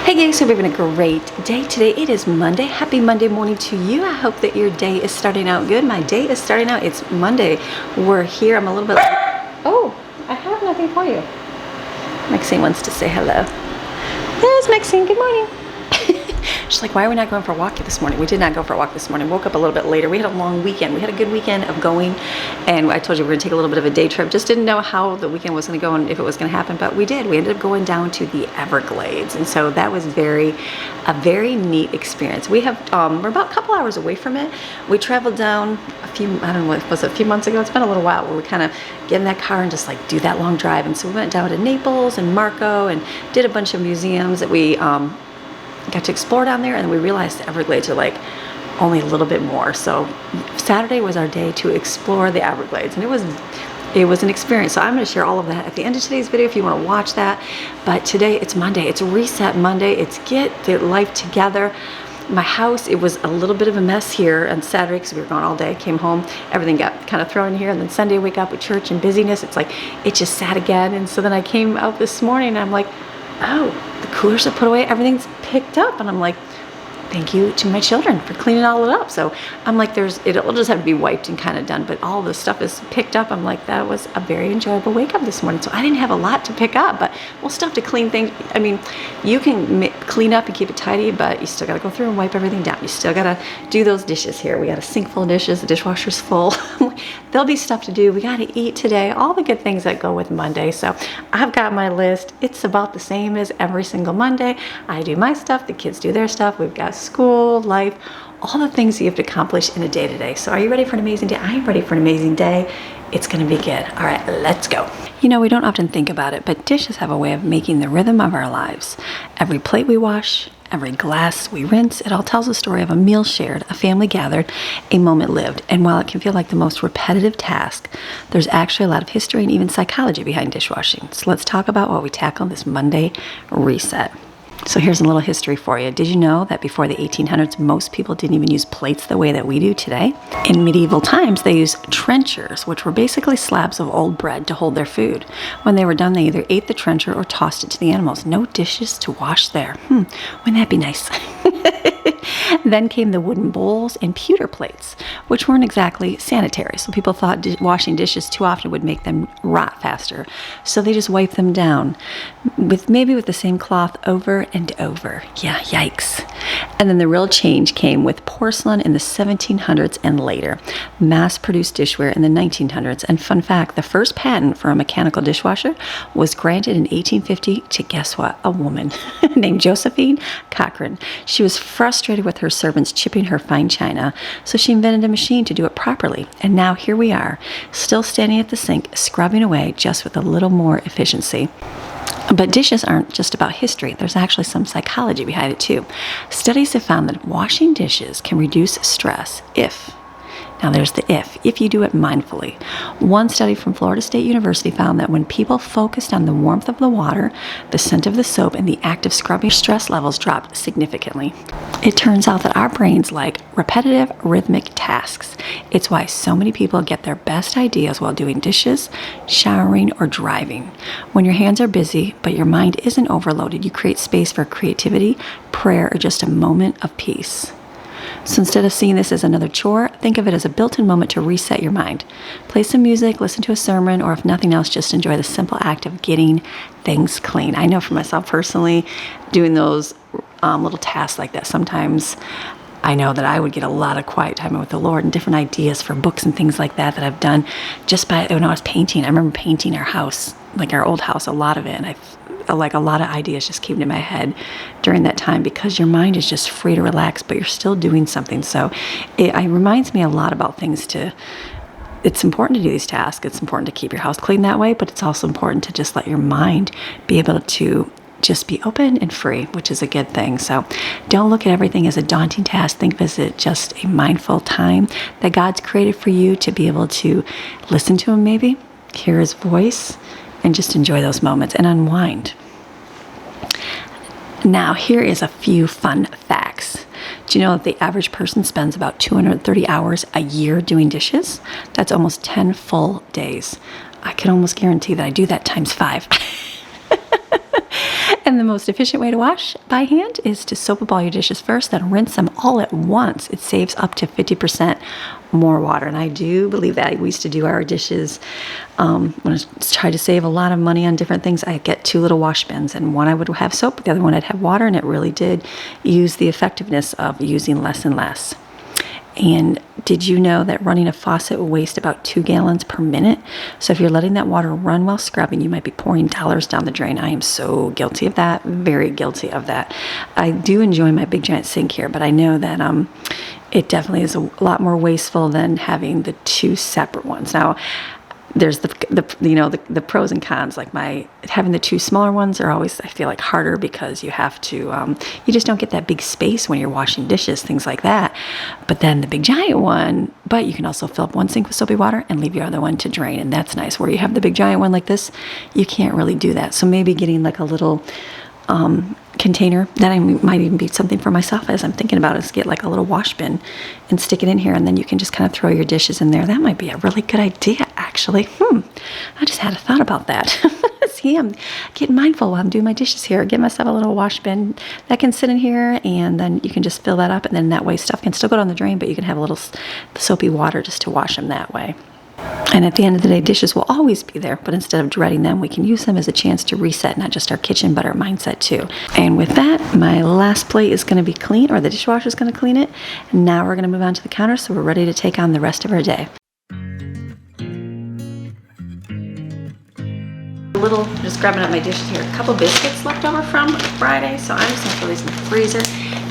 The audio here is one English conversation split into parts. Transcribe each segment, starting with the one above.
Hey guys, hope you're having a great day today. It is Monday. Happy Monday morning to you. I hope that your day is starting out good. My day is starting out. It's Monday. We're here. I'm a little bit... Oh, I have nothing for you. Maxine wants to say hello. There's Maxine. Good morning. She's like, why are we not going for a walk this morning? We did not go for a walk this morning. Woke up a little bit later. We had a long weekend. We had a good weekend of going, and I told you we were going to take a little bit of a day trip. Just didn't know how the weekend was going to go and if it was going to happen, but we did. We ended up going down to the Everglades, and so that was a very neat experience. We have we're about a couple hours away from it. We traveled down a few months ago? It's been a little while where we kind of get in that car and just like do that long drive. And so we went down to Naples and Marco and did a bunch of museums that we got to explore down there, and we realized the Everglades are like only a little bit more. So Saturday was our day to explore the Everglades, and it was an experience. So I'm going to share all of that at the end of today's video if you want to watch that. But today it's Monday. It's Reset Monday. It's get the life together. My house, it was a little bit of a mess here on Saturday because we were gone all day. Came home, everything got kind of thrown in here, and then Sunday wake up with church and busyness. It's like it just sat again. And so then I came out this morning and I'm like, oh, the coolers are put away, everything's picked up, and I'm like, thank you to my children for cleaning all it up. So I'm like, it'll just have to be wiped and kind of done, but all the stuff is picked up. I'm like, that was a very enjoyable wake up this morning. So I didn't have a lot to pick up, but we'll still have to clean things. I mean, you can clean up and keep it tidy, but you still got to go through and wipe everything down. You still got to do those dishes here. We got a sink full of dishes, the dishwasher's full. There'll be stuff to do. We got to eat today, all the good things that go with Monday. So I've got my list. It's about the same as every single Monday. I do my stuff, the kids do their stuff. We've got school, life, all the things you have to accomplish in a day today. So are you ready for an amazing day? I am ready for an amazing day. It's going to be good. All right, let's go. You know, we don't often think about it, but dishes have a way of making the rhythm of our lives. Every plate we wash, every glass we rinse, it all tells a story of a meal shared, a family gathered, a moment lived. And while it can feel like the most repetitive task, there's actually a lot of history and even psychology behind dishwashing. So let's talk about what we tackle this Monday reset. So here's a little history for you. Did you know that before the 1800s, most people didn't even use plates the way that we do today? In medieval times, they used trenchers, which were basically slabs of old bread to hold their food. When they were done, they either ate the trencher or tossed it to the animals. No dishes to wash there. Wouldn't that be nice? Then came the wooden bowls and pewter plates, which weren't exactly sanitary. So people thought washing dishes too often would make them rot faster. So they just wiped them down maybe with the same cloth over and over. Yeah, yikes. And then the real change came with porcelain in the 1700s and later, mass-produced dishware in the 1900s. And fun fact, the first patent for a mechanical dishwasher was granted in 1850 to, guess what, a woman named Josephine Cochran. She was frustrated with her servants chipping her fine china, so she invented a machine to do it properly. And now here we are, still standing at the sink, scrubbing away just with a little more efficiency. But dishes aren't just about history. There's actually some psychology behind it too. Studies have found that washing dishes can reduce stress now there's the if you do it mindfully. One study from Florida State University found that when people focused on the warmth of the water, the scent of the soap, and the act of scrubbing, stress levels dropped significantly. It turns out that our brains like repetitive, rhythmic tasks. It's why so many people get their best ideas while doing dishes, showering, or driving. When your hands are busy, but your mind isn't overloaded, you create space for creativity, prayer, or just a moment of peace. So instead of seeing this as another chore, think of it as a built-in moment to reset your mind. Play some music, listen to a sermon, or if nothing else, just enjoy the simple act of getting things clean. I know for myself personally, doing those little tasks like that, sometimes I know that I would get a lot of quiet time with the Lord and different ideas for books and things like that I've done just by when I was painting. I remember painting our house, like our old house, a lot of it, and a lot of ideas just came to my head during that time because your mind is just free to relax, but you're still doing something. So it reminds me a lot about things it's important to do these tasks. It's important to keep your house clean that way, but it's also important to just let your mind be able to just be open and free, which is a good thing. So don't look at everything as a daunting task. Think of it as just a mindful time that God's created for you to be able to listen to Him, maybe hear His voice, and just enjoy those moments and unwind. Now, here is a few fun facts. Do you know that the average person spends about 230 hours a year doing dishes? That's almost 10 full days. I can almost guarantee that I do that times 5. And And the most efficient way to wash by hand is to soap up all your dishes first, then rinse them all at once. It saves up to 50% more water. And I do believe that. We used to do our dishes when I tried to save a lot of money on different things. I get 2 little wash bins, and one I would have soap, the other one I'd have water, and it really did use the effectiveness of using less and less. And did you know that running a faucet will waste about 2 gallons per minute? So if you're letting that water run while scrubbing, you might be pouring dollars down the drain. I am so guilty of that, very guilty of that. I do enjoy my big giant sink here, but I know that it definitely is a lot more wasteful than having the 2 separate ones. Now, there's the pros and cons. Like having the 2 smaller ones are always, I feel like, harder because you have to you just don't get that big space when you're washing dishes, things like that. But then the big giant one, but you can also fill up one sink with soapy water and leave your other one to drain, and that's nice. Where you have the big giant one like this, you can't really do that. So maybe getting like a little container, that might even be something for myself as I'm thinking about, is get like a little wash bin and stick it in here, and then you can just kind of throw your dishes in there. That might be a really good idea, actually. I just had a thought about that. See, I'm getting mindful while I'm doing my dishes here. Get myself a little wash bin that can sit in here, and then you can just fill that up, and then that way stuff can still go down the drain, but you can have a little soapy water just to wash them that way. And at the end of the day, dishes will always be there, but instead of dreading them, we can use them as a chance to reset not just our kitchen, but our mindset too. And with that, my last plate is going to be clean, or the dishwasher is going to clean it. And now we're going to move on to the counter, so we're ready to take on the rest of our day. Just grabbing up my dishes here. A couple biscuits left over from Friday, so I'm just going to throw these in the freezer.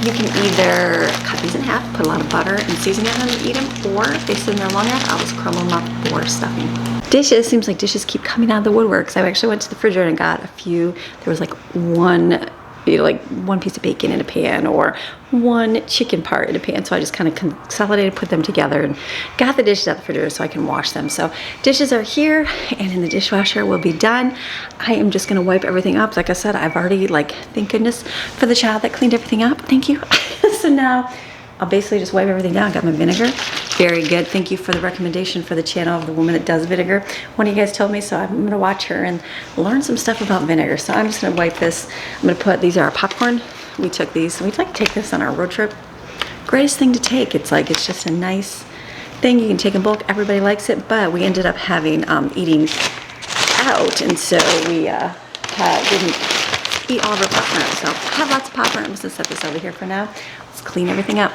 You can either cut these in half, put a lot of butter and seasoning on them and eat them, or if they sit in there long enough, I'll just crumble them up for stuffing. Dishes, seems like dishes keep coming out of the woodwork. So I actually went to the refrigerator and got a few. There was like one piece of bacon in a pan, or one chicken part in a pan. So I just kind of consolidated, put them together, and got the dishes out the refrigerator so I can wash them. So dishes are here and in the dishwasher will be done. I am just gonna wipe everything up. Like I said, I've already, thank goodness for the child that cleaned everything up. Thank you. So now I'll basically just wipe everything down. Got my vinegar. Very good. Thank you for the recommendation for the channel of the woman that does vinegar. One of you guys told me, so I'm going to watch her and learn some stuff about vinegar. So I'm just going to wipe this. I'm going to put, these are our popcorn. We took these. We'd like to take this on our road trip. Greatest thing to take. It's just a nice thing. You can take in bulk. Everybody likes it, but we ended up having eating out, and so we didn't eat all of our popcorn. So I have lots of popcorn. I'm just going to set this over here for now. Let's clean everything up.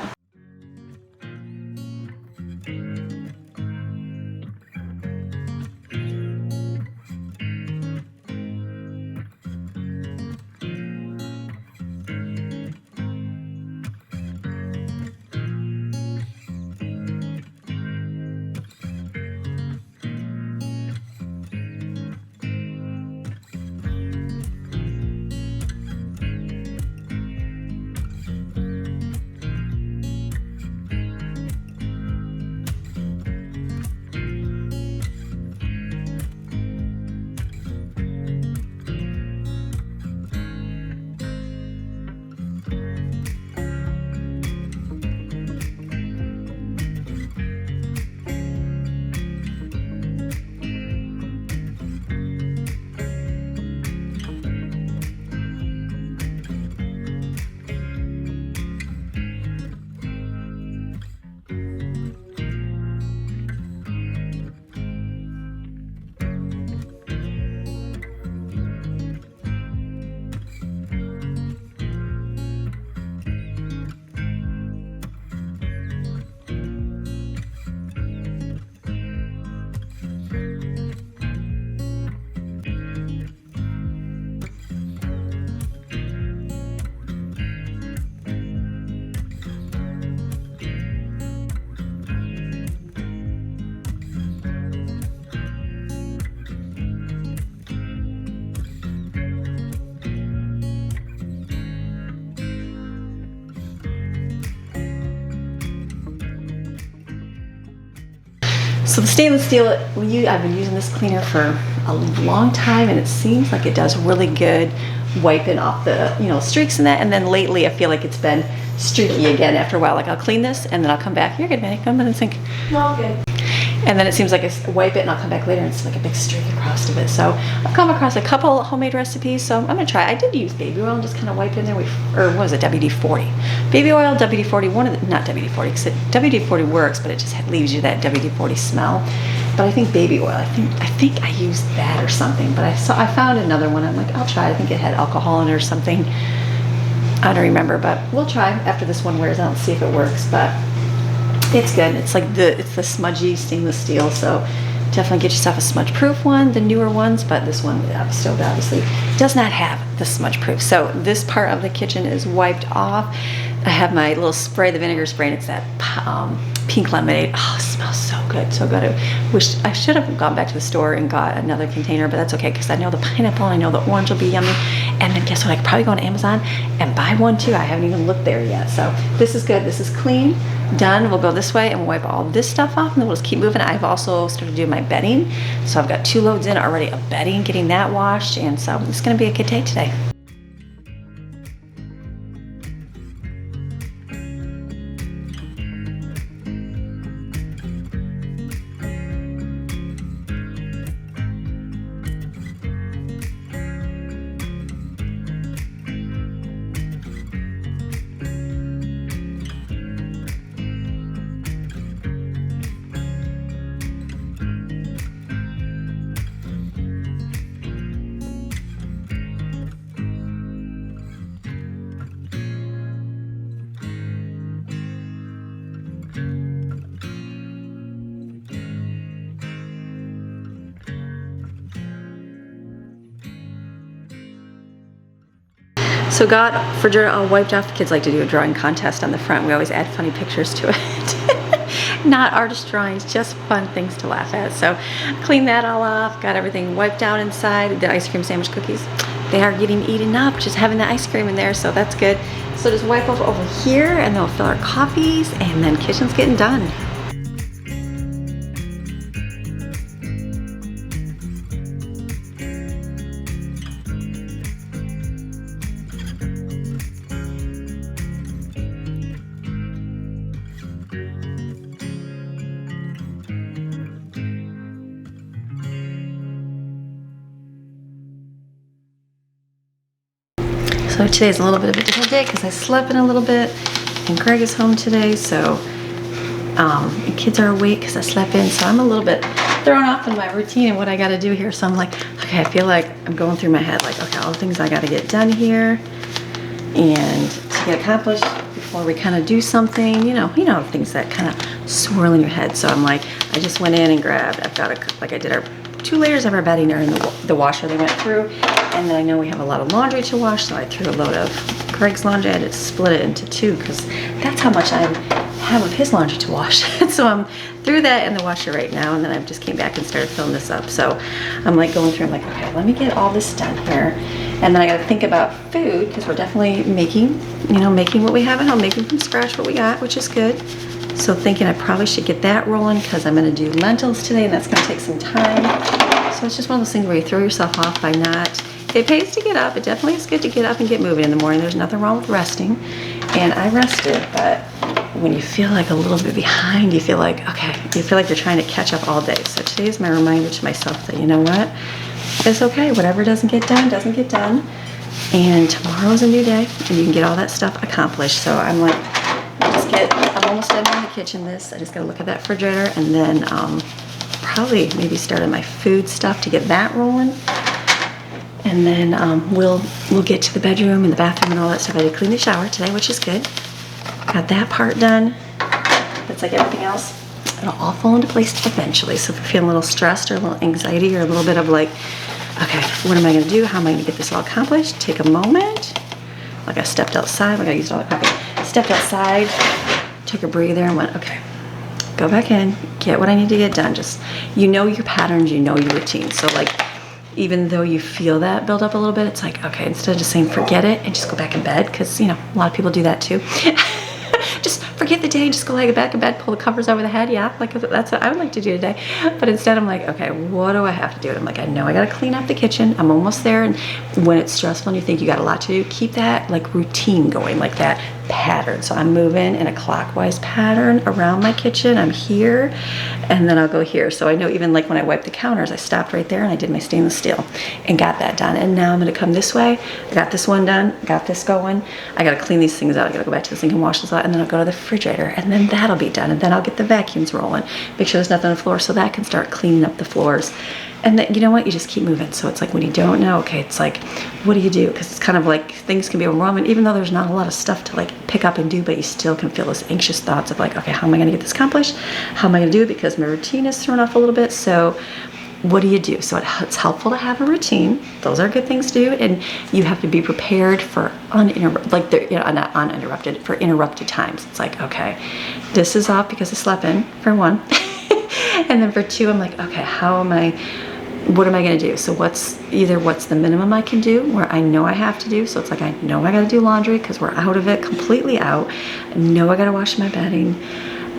So the stainless steel, I've been using this cleaner for a long time, and it seems like it does really good wiping off the streaks and that. And then lately I feel like it's been streaky again after a while. Like I'll clean this and then I'll come back. You're good, Manny. Come in the sink. No, good. And then it seems like I wipe it and I'll come back later and it's like a big streak across of it. So I've come across a couple homemade recipes, so I'm gonna try. I did use baby oil and just kind of wipe it in there or what was it, WD-40. Baby oil, WD-40, not WD-40, because WD-40 works, but it just leaves you that WD-40 smell. But I think baby oil, I think I used that or something, but I found another one. I'm like, I'll try. I think it had alcohol in it or something. I don't remember, but we'll try after this one wears out and see if it works. But it's good. It's like it's the smudgy stainless steel, so definitely get yourself a smudge proof one, the newer ones, but this one stove obviously does not have the smudge proof. So this part of the kitchen is wiped off. I have my little spray, the vinegar spray, and it's that pink lemonade. Oh, it smells so good, so good. I wish I should have gone back to the store and got another container, but that's okay because I know the pineapple and I know the orange will be yummy. And then guess what? I could probably go on Amazon and buy one too. I haven't even looked there yet. So this is good. This is clean. Done. We'll go this way and wipe all this stuff off, and then we'll just keep moving. I've also started doing my bedding, so I've got 2 loads in already of bedding, getting that washed, and so it's going to be a good day today. So got refrigerator all wiped off. The kids like to do a drawing contest on the front. We always add funny pictures to it. Not artist drawings, just fun things to laugh at. So clean that all off, got everything wiped out inside. The ice cream sandwich cookies, they are getting eaten up, just having the ice cream in there, so that's good. So just wipe off over here and then we'll fill our coffees and then kitchen's getting done. So today's a little bit of a different day because I slept in a little bit and Greg is home today, so the kids are awake because I slept in, so I'm a little bit thrown off in my routine and what I got to do here. So I'm like, okay, I feel like I'm going through my head like, okay, all the things I got to get done here and to get accomplished before we kind of do something, you know things that kind of swirl in your head. So I'm like, I just went in and grabbed, like I did our 2 layers of our bedding are in the washer they went through, and then I know we have a lot of laundry to wash, so I threw a load of Greg's laundry. I had to split it into 2 because that's how much I have of his laundry to wash. So I'm through that in the washer right now, and then I just came back and started filling this up. So I'm like going through, I'm like, okay, let me get all this done here, and then I got to think about food because we're definitely making what we have at home, making from scratch what we got, which is good. So thinking I probably should get that rolling because I'm going to do lentils today and that's going to take some time. So it's just one of those things where you throw yourself off by not. It pays to get up. It definitely is good to get up and get moving in the morning. There's nothing wrong with resting. And I rested, but when you feel like a little bit behind, you feel like, okay, you feel like you're trying to catch up all day. So today is my reminder to myself that, you know what? It's okay. Whatever doesn't get done, doesn't get done. And tomorrow's a new day and you can get all that stuff accomplished. So I'm like, I'm almost done in the kitchen. I just gotta look at that refrigerator and then probably maybe start on my food stuff to get that rolling. And then we'll get to the bedroom and the bathroom and all that stuff. I did clean the shower today, which is good. Got that part done. It's like everything else, it'll all fall into place eventually. So if you're feeling a little stressed or a little anxiety or a little bit of like, okay, what am I gonna do? How am I gonna get this all accomplished? Take a moment. Like I stepped outside, like I used all the coffee. Stepped outside, took a breather and went, okay, go back in, get what I need to get done. Just, you know your patterns, you know your routine. So like, even though you feel that build up a little bit, it's like, okay, instead of just saying forget it and just go back in bed, because a lot of people do that too. just forget the day and just go lay back in bed, pull the covers over the head. Yeah, like that's what I would like to do today. But instead I'm like, okay, what do I have to do? And I'm like, I know I got to clean up the kitchen. I'm almost there. And when it's stressful and you think you got a lot to do, keep that like routine going, like that pattern. So I'm moving in a clockwise pattern around my kitchen. I'm here and then I'll go here. So I know even like when I wiped the counters, I stopped right there and I did my stainless steel and got that done. And now I'm going to come this way. I got this one done, got this going. I got to clean these things out. I got to go back to the sink and wash this out, and then I'll go to the refrigerator and then that'll be done. And then I'll get the vacuums rolling, make sure there's nothing on the floor so that can start cleaning up the floors. And then, you know what, you just keep moving. So it's like when you don't know, okay, it's like, what do? Because it's kind of like things can be overwhelming, even though there's not a lot of stuff to like pick up and do, but you still can feel those anxious thoughts of like, okay, how am I gonna get this accomplished? How am I gonna do it? Because my routine is thrown off a little bit. So what do? So it's helpful to have a routine. Those are good things to do. And you have to be prepared for not uninterrupted, for interrupted times. It's like, okay, this is off because I slept in, for one. And then for two, I'm like, okay, what am I going to do? So what's the minimum I can do where I know I have to do? So it's like, I know I got to do laundry because we're out of it, completely out. I know I got to wash my bedding.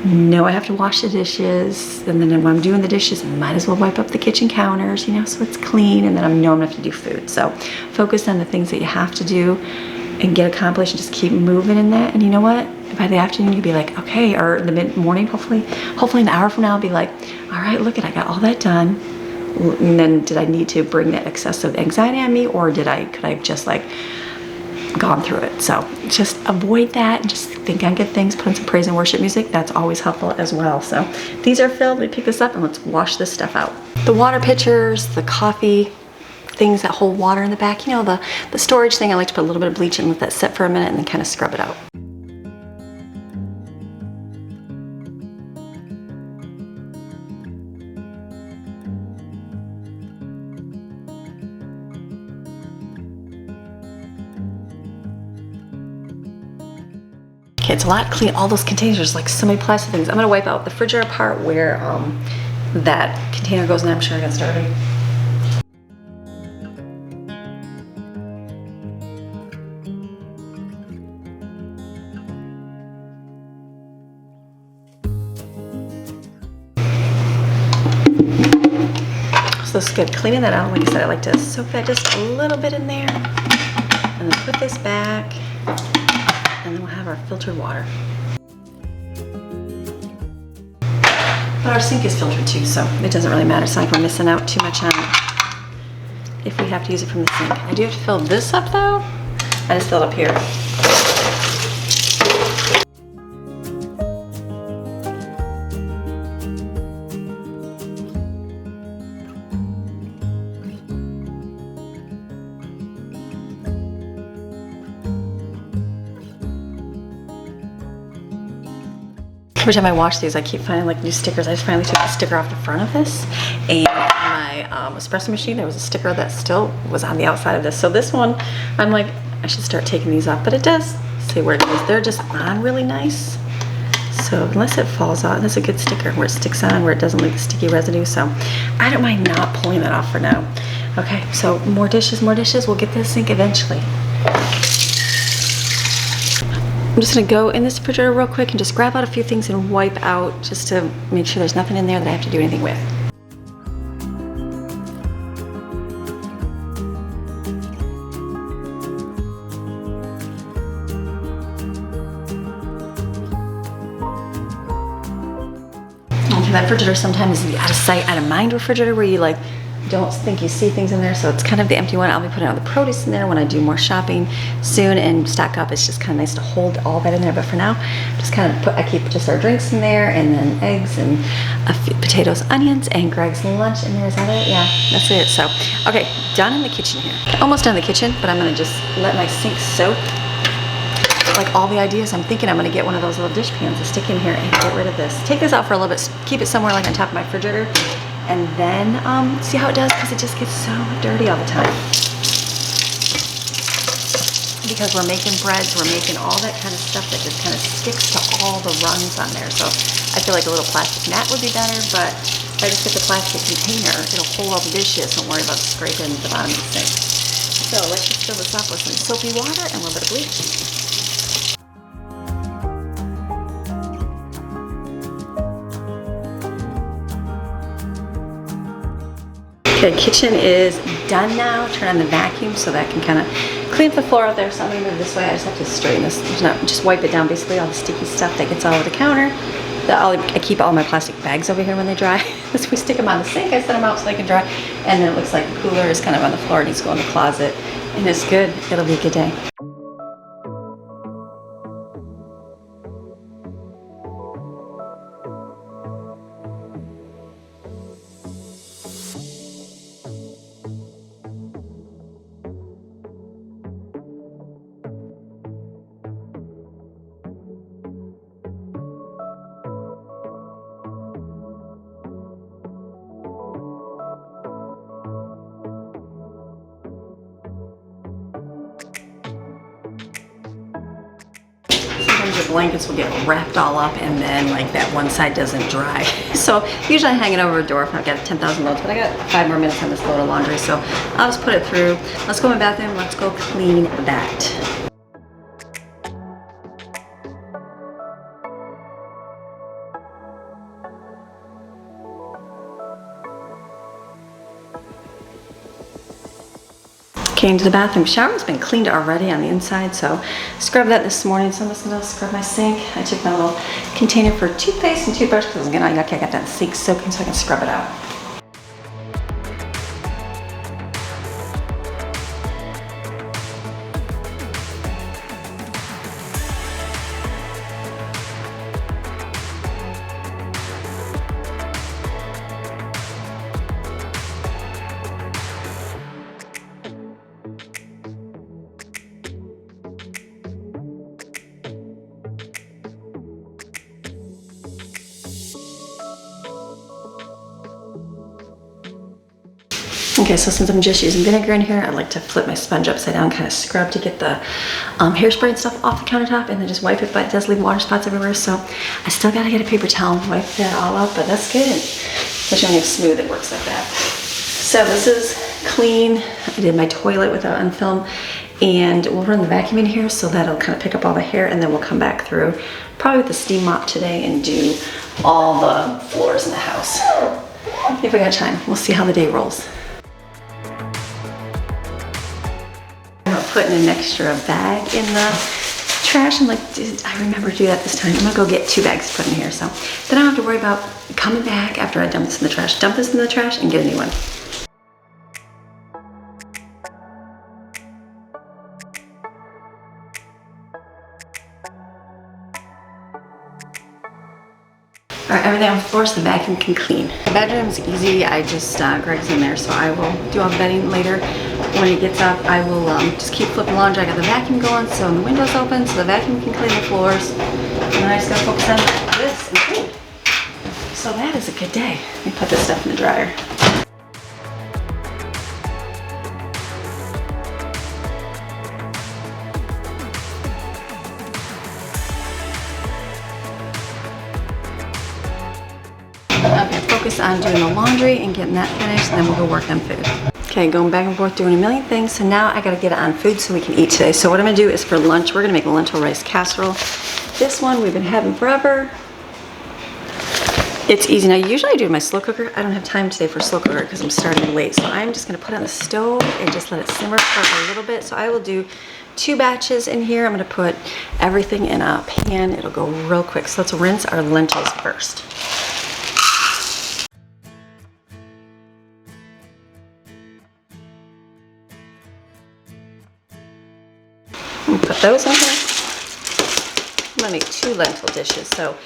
No, I have to wash the dishes. And then when I'm doing the dishes, I might as well wipe up the kitchen counters, you know, so it's clean. And then I know I'm gonna have to do food. So focus on the things that you have to do and get accomplished and just keep moving in that. And you know what? By the afternoon, you'll be like, okay, or the mid-morning, hopefully an hour from now, I'll be like, all right, look I got all that done. And then did I need to bring that excessive anxiety on me, or could I have just like gone through it? So just avoid that and just think on good things, put in some praise and worship music. That's always helpful as well. So these are filled. Let me pick this up and let's wash this stuff out. The water pitchers, the coffee things that hold water in the back, you know, the storage thing, I like to put a little bit of bleach in, let that sit for a minute and then kind of scrub it out. Okay, it's a lot to clean all those containers. There's like so many plastic things. I'm gonna wipe out the refrigerator part where that container goes, and I'm sure I got started. So this is good. Cleaning that out, like I said, I like to soak that just a little bit in there, and then put this back. And then we'll have our filtered water. But our sink is filtered too, so it doesn't really matter. It's not like we're missing out too much on it if we have to use it from the sink. I do have to fill this up though. I just filled up here. Every time I wash these, I keep finding like new stickers. I just finally took the sticker off the front of this, and my espresso machine, there was a sticker that still was on the outside of this. So this one, I'm like, I should start taking these off, but it does say where it goes. They're just on really nice. So unless it falls out, that's a good sticker where it sticks on, where it doesn't leave the sticky residue. So I don't mind not pulling that off for now. Okay, so more dishes. We'll get this sink eventually. I'm just gonna go in this refrigerator real quick and just grab out a few things and wipe out just to make sure there's nothing in there that I have to do anything with. And that refrigerator sometimes is the out of sight, out of mind refrigerator where you like don't think you see things in there, so it's kind of the empty one. I'll be putting all the produce in there when I do more shopping soon and stock up. It's just kind of nice to hold all that in there, but for now, just kind of I keep just our drinks in there, and then eggs and a few potatoes, onions, and Greg's lunch in there. Is that it? Yeah, that's it. So, okay, done in the kitchen here. Almost done in the kitchen, but I'm gonna just let my sink soak. Like all the ideas, I'm thinking I'm gonna get one of those little dish pans to stick in here and get rid of this. Take this out for a little bit, keep it somewhere like on top of my refrigerator, and then see how it does, because it just gets so dirty all the time. Because we're making breads, we're making all that kind of stuff that just kind of sticks to all the rungs on there. So I feel like a little plastic mat would be better, but if I just get the plastic container, it'll hold all the dishes. Don't worry about scraping the bottom of the sink. So let's just fill this up with some soapy water and a little bit of bleach. Okay, kitchen is done now. Turn on the vacuum so that I can kind of clean up the floor out there. So I'm gonna move this way. I just have to straighten this. Just wipe it down, basically all the sticky stuff that gets all over the counter. I keep all my plastic bags over here when they dry. This we stick them on the sink. I set them out so they can dry. And then it looks like the cooler is kind of on the floor. It needs to go in the closet. And it's good. It'll be a good day. Sometimes your blankets will get wrapped all up and then like that one side doesn't dry. So usually I hang it over a door if I've got 10,000 loads, but I got 5 more minutes on this load of laundry, so I'll just put it through. Let's go in my bathroom, let's go clean that. Came to the bathroom. Shower's been cleaned already on the inside, so scrubbed that this morning. So I'm just gonna scrub my sink. I took my little container for toothpaste and toothbrush because I'm gonna yucky. I got that sink soaking so I can scrub it out. Okay, so since I'm just using vinegar in here, I like to flip my sponge upside down, kind of scrub to get the hairspray and stuff off the countertop, and then just wipe it, but it does leave water spots everywhere, so I still gotta get a paper towel and wipe that all up, but that's good. Especially when you have smooth, it works like that. So this is clean. I did my toilet without unfilm, and we'll run the vacuum in here so that'll kind of pick up all the hair, and then we'll come back through, probably with the steam mop today, and do all the floors in the house. If we got time, we'll see how the day rolls. Putting an extra bag in the trash. I'm like, I remember to do that this time. I'm gonna go get 2 bags to put in here, so then I don't have to worry about coming back after I dump this in the trash. Dump this in the trash and get a new one. All right, everything on the floor so the vacuum can clean. The bedroom's easy. I just, Greg's in there, so I will do all the bedding later. When he gets up, I will just keep flipping laundry. I got the vacuum going, so the window's open, so the vacuum can clean the floors. And then I just gotta focus on this and food. So that is a good day. Let me put this stuff in the dryer. Okay, focus on doing the laundry and getting that finished, and then we'll go work on food. Okay, going back and forth doing a million things, so now I gotta get it on food so we can eat today. So what I'm gonna do is for lunch, we're gonna make a lentil rice casserole. This one we've been having forever. It's easy. Now usually I do it in my slow cooker. I don't have time today for slow cooker because I'm starting late. So I'm just gonna put it on the stove and just let it simmer for a little bit. So I will do 2 batches in here. I'm gonna put everything in a pan. It'll go real quick. So let's rinse our lentils first. Put those in here. I'm gonna make 2 lentil dishes. So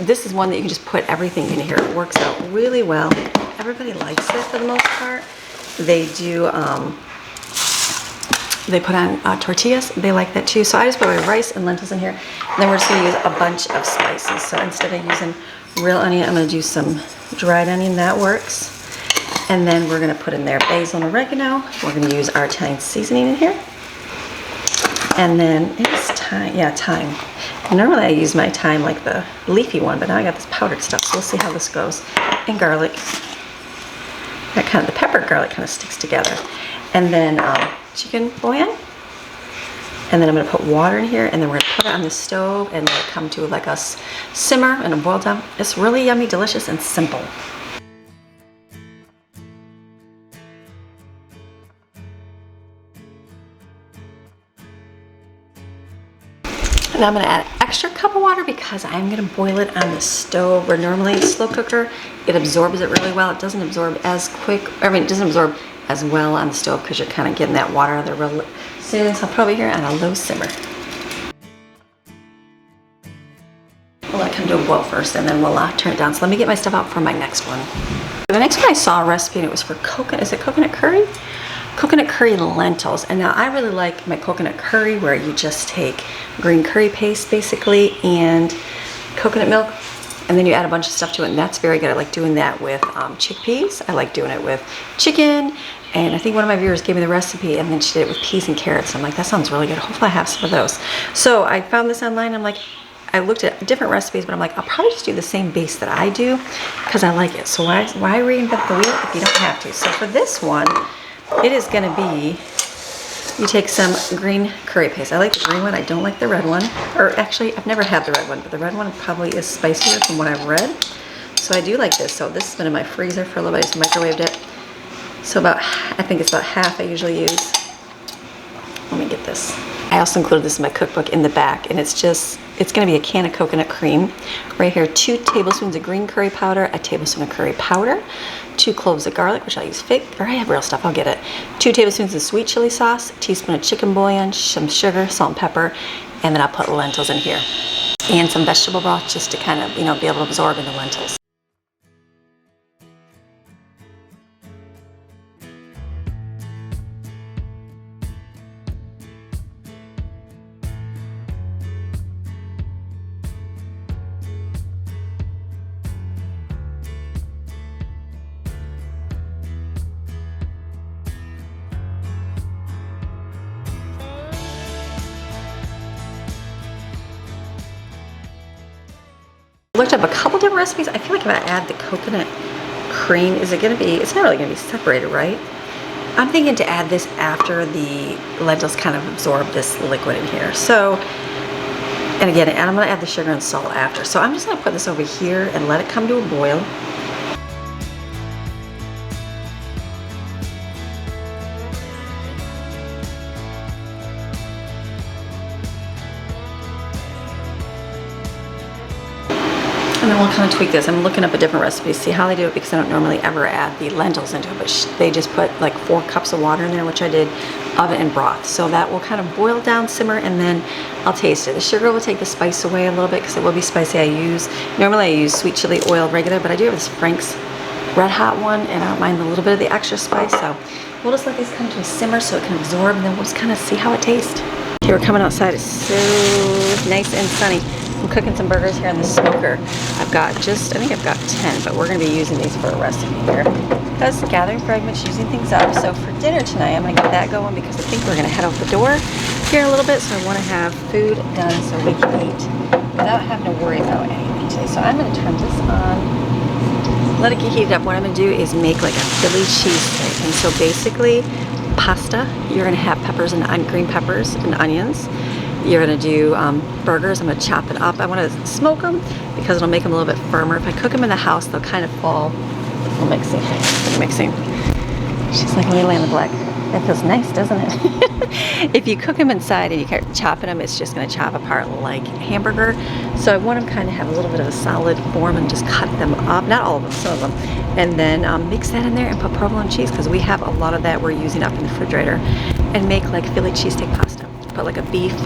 this is one that you can just put everything in here. It works out really well. Everybody likes it for the most part. They do, they put on tortillas. They like that too. So I just put my rice and lentils in here. And then we're just gonna use a bunch of spices. So instead of using real onion, I'm gonna do some dried onion. That works. And then we're gonna put in there basil and oregano. We're gonna use our Italian seasoning in here. And then it's thyme, yeah, thyme. Normally I use my thyme like the leafy one, but now I got this powdered stuff, so we'll see how this goes. And garlic. That kind of, the pepper garlic kind of sticks together. And then chicken bouillon. And then I'm gonna put water in here, and then we're gonna put it on the stove and let it come to like a simmer and a boil down. It's really yummy, delicious, and simple. And I'm gonna add an extra cup of water because I'm gonna boil it on the stove, where normally a slow cooker, it absorbs it really well. It doesn't absorb as quick, it doesn't absorb as well on the stove because you're kind of getting that water out of there real soon. So I'll probably here on a low simmer. We'll let it come to a boil first and then we'll turn it down. So let me get my stuff out for my next one. The next one I saw a recipe and it was for coconut, is it coconut curry? Coconut curry lentils. And now I really like my coconut curry where you just take green curry paste basically and coconut milk and then you add a bunch of stuff to it, and that's very good. I like doing that with chickpeas. I like doing it with chicken, and I think one of my viewers gave me the recipe and then she did it with peas and carrots. I'm like, that sounds really good. Hopefully I have some of those. So I found this online. I'm like, I looked at different recipes, but I'm like, I'll probably just do the same base that I do because I like it. So why reinvent the wheel if you don't have to? So for this one, it is gonna be, you take some green curry paste. I like the green one, I don't like the red one. Or actually, I've never had the red one, but the red one probably is spicier from what I've read. So I do like this. So this has been in my freezer for a little bit, I just microwaved it. So about, I think it's about half I usually use. Let me get this. I also included this in my cookbook in the back, and it's gonna be a can of coconut cream. Right here, 2 tablespoons of green curry powder, a tablespoon of curry powder, 2 cloves of garlic, which I'll use fake, or I have real stuff, I'll get it. 2 tablespoons of sweet chili sauce, a teaspoon of chicken bouillon, some sugar, salt and pepper, and then I'll put lentils in here. And some vegetable broth just to kind of, be able to absorb in the lentils. Looked up a couple different recipes. I feel like if I add the coconut cream, is it gonna be, it's not really gonna be separated, right? I'm thinking to add this after the lentils kind of absorb this liquid in here. So, and again, I'm gonna add the sugar and salt after. So I'm just gonna put this over here and let it come to a boil. And then we'll kind of tweak this. I'm looking up a different recipe, see how they do it, because I don't normally ever add the lentils into it, but they just put like 4 cups of water in there, which I did, of it in broth. So that will kind of boil down, simmer, and then I'll taste it. The sugar will take the spice away a little bit because it will be spicy. Normally I use sweet chili oil regular, but I do have this Frank's Red Hot one, and I don't mind a little bit of the extra spice. So we'll just let these come to a simmer so it can absorb, and then we'll just kind of see how it tastes. Okay, we're coming outside. It's so nice and sunny. I'm cooking some burgers here on the smoker. I think I've got 10, but we're gonna be using these for a recipe here. Because gathering fragments, using things up. So for dinner tonight, I'm gonna get that going because I think we're gonna head out the door here in a little bit. So I wanna have food done so we can eat without having to worry about anything today. So I'm gonna turn this on, let it get heated up. What I'm gonna do is make like a Philly cheesesteak. And so basically, pasta, you're gonna have peppers and green peppers and onions. You're gonna do burgers. I'm gonna chop it up. I wanna smoke them because it'll make them a little bit firmer. If I cook them in the house, they'll kind of fall. We're mixing. She's like, let me lay on the black. That feels nice, doesn't it? If you cook them inside and you keep chopping them, it's just gonna chop apart like hamburger. So I want them kind of have a little bit of a solid form and just cut them up. Not all of them, some of them. And then mix that in there and put provolone cheese, because we have a lot of that we're using up in the refrigerator. And make like Philly cheesesteak pasta. Put like a beef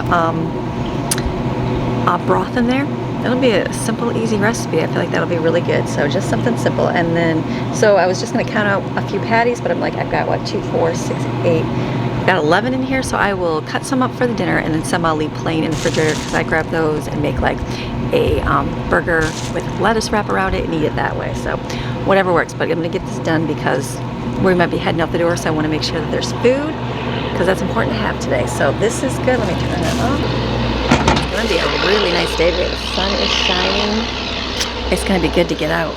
broth in there. It'll be a simple, easy recipe. I feel like that'll be really good. So just something simple. And then, so I was just gonna count out a few patties, but I'm like, I've got what, 2, 4, 6, 8. I've got 11 in here, so I will cut some up for the dinner and then some I'll leave plain in the refrigerator because I grab those and make like a burger with lettuce wrap around it and eat it that way. So whatever works, but I'm gonna get this done because we might be heading out the door, so I wanna make sure that there's food because that's important to have today. So this is good. Let me turn it on. It's gonna be a really nice day today. The sun is shining. It's gonna be good to get out.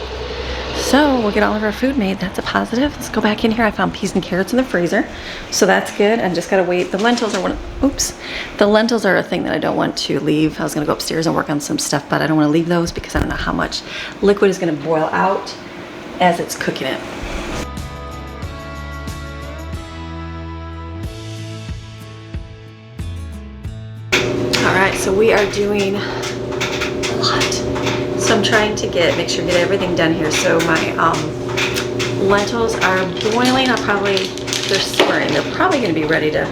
So we'll get all of our food made. That's a positive. Let's go back in here. I found peas and carrots in the freezer, so that's good. I just gotta wait. The lentils are the lentils are a thing that I don't want to leave. I was gonna go upstairs and work on some stuff, but I don't want to leave those because I don't know how much liquid is gonna boil out as it's cooking it. All right, so we are doing a lot. So I'm trying to get everything done here. So my lentils are boiling. They're simmering. They're probably gonna be ready to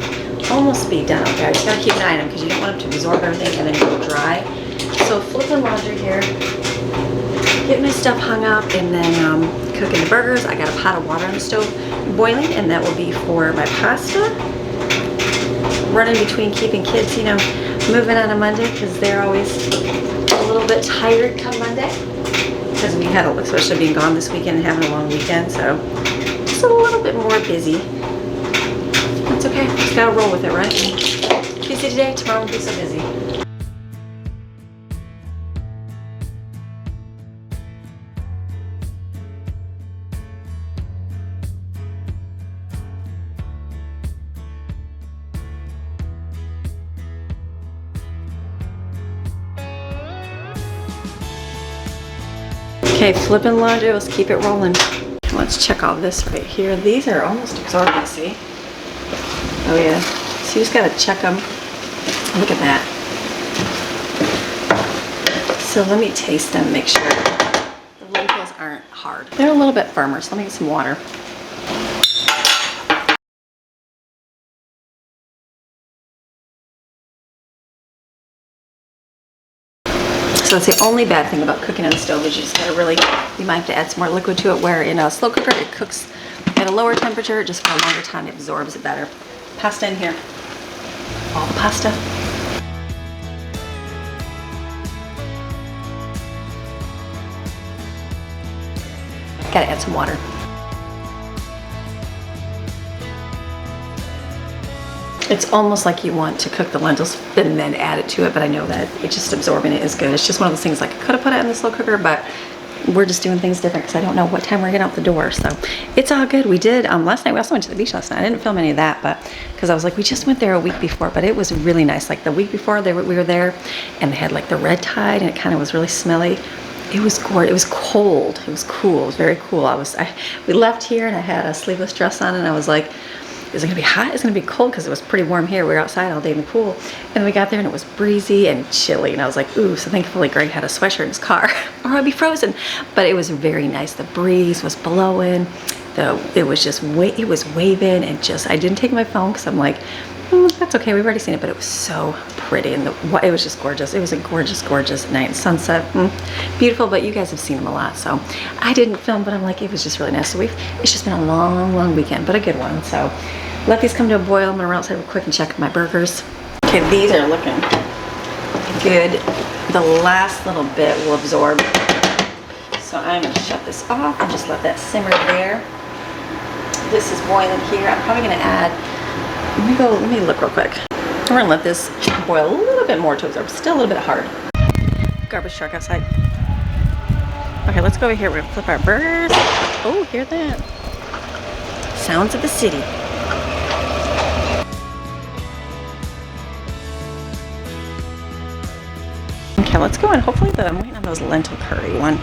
almost be done. Okay, I just gotta keep an eye on them because you don't want them to absorb everything and then go dry. So flipping laundry here, getting my stuff hung up, and then cooking the burgers. I got a pot of water on the stove boiling, and that will be for my pasta. Running between keeping kids, you know, moving on a Monday because they're always a little bit tired come Monday because we had, especially being gone this weekend and having a long weekend, so just a little bit more busy. That's okay, just gotta roll with it, right? Busy today, tomorrow won't be so busy. Okay, flipping laundry, let's keep it rolling. Let's check all this right here. These are almost absorbent, see? Oh yeah, so you just gotta check them. Look at that. So let me taste them, make sure the lentils aren't hard. They're a little bit firmer, so let me get some water. So that's the only bad thing about cooking on the stove is you just gotta you might have to add some more liquid to it, where in a slow cooker it cooks at a lower temperature, just for a longer time, it absorbs it better. Pasta in here. All the pasta. Gotta add some water. It's almost like you want to cook the lentils and then add it to it, but I know that it just absorbing it is good. It's just one of those things, like I could have put it in the slow cooker, but we're just doing things different because I don't know what time we're getting out the door. So it's all good. We did last night. We also went to the beach last night. I didn't film any of that, but because I was like, we just went there a week before, but it was really nice. Like the week before we were there, and they had like the red tide, and it kind of was really smelly. It was gorgeous. It was cold. It was cool. It was very cool. We left here, and I had a sleeveless dress on, and I was like, is it gonna be hot? It's gonna be cold, because it was pretty warm here. We were outside all day in the pool, and we got there and it was breezy and chilly, and I was like, ooh. So thankfully Greg had a sweatshirt in his car or I'd be frozen. But it was very nice. The breeze was blowing. It was waving, and just, I didn't take my phone because I'm like, that's okay, we've already seen it. But it was so pretty, and it was just gorgeous. It was a gorgeous night. Sunset, beautiful. But you guys have seen them a lot, so I didn't film, but I'm like, it was just really nice. So it's just been a long weekend, but a good one. So let these come to a boil. I'm gonna run outside real quick and check my burgers. Okay, these are looking good. The last little bit will absorb, so I'm gonna shut this off and just let that simmer there. This is boiling here. I'm probably gonna add, let me look real quick. I'm gonna let this boil a little bit more to absorb. Still a little bit hard. Garbage truck outside. Okay, let's go over here. We're gonna flip our burgers. Oh, hear that? Sounds of the city. Okay, let's go in. Hopefully I'm waiting on those lentil curry one.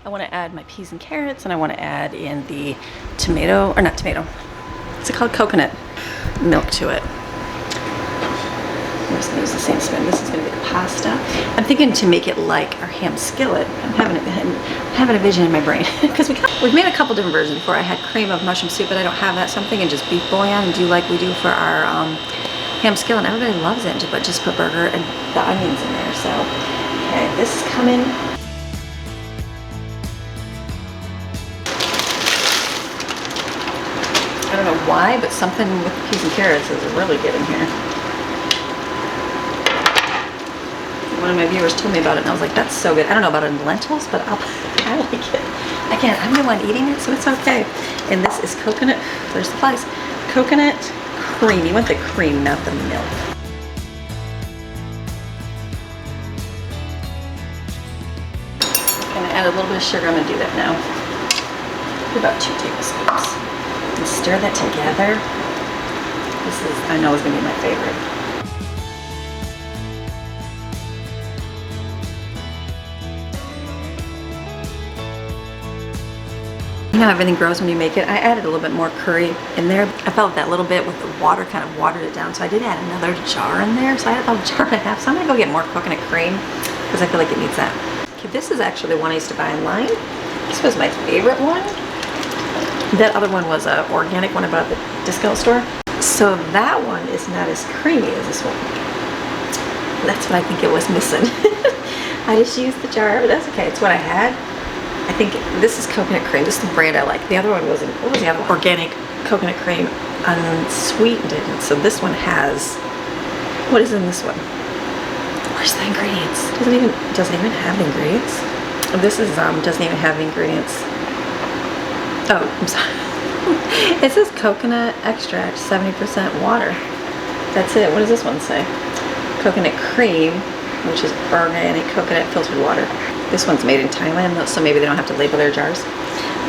I want to add my peas and carrots, and I want to add in the tomato, or not tomato, what's it called? Coconut milk to it. I'm just going to use the same spoon. This is going to be the pasta. I'm thinking to make it like our ham skillet. I'm having a vision in my brain because we've made a couple different versions before. I had cream of mushroom soup, but I don't have that. So I'm thinking just beef bouillon and do like we do for our ham skillet. And everybody loves it, but just put burger and the onions in there. So, okay, this is coming. I don't know why, but something with the peas and carrots is really good in here. One of my viewers told me about it, and I was like, that's so good. I don't know about it in lentils, but I like it. Again, I'm the one eating it, so it's okay. And this is coconut, there's the flies. Coconut cream. You want the cream, not the milk. I'm gonna add a little bit of sugar. I'm gonna do that now. About 2 tablespoons. And stir that together. I know is gonna be my favorite. how everything grows when you make it. I added a little bit more curry in there. I felt that little bit with the water kind of watered it down. So I did add another jar in there. So I had about a jar and a half. So I'm gonna go get more coconut cream because I feel like it needs that. Okay, this is actually the one I used to buy online. This was my favorite one. That other one was an organic one I bought at the discount store. So that one is not as creamy as this one. That's what I think it was missing. I just used the jar, but that's okay. It's what I had. I think this is coconut cream. This is the brand I like. The other one wasn't. What was the other one? Organic coconut cream, unsweetened. So this one has. What is in this one? Where's the ingredients? Doesn't even have the ingredients. This is doesn't even have the ingredients. Oh, I'm sorry. It says coconut extract, 70% water. That's it. What does this one say? Coconut cream, which is organic coconut filtered water. This one's made in Thailand though, so maybe they don't have to label their jars.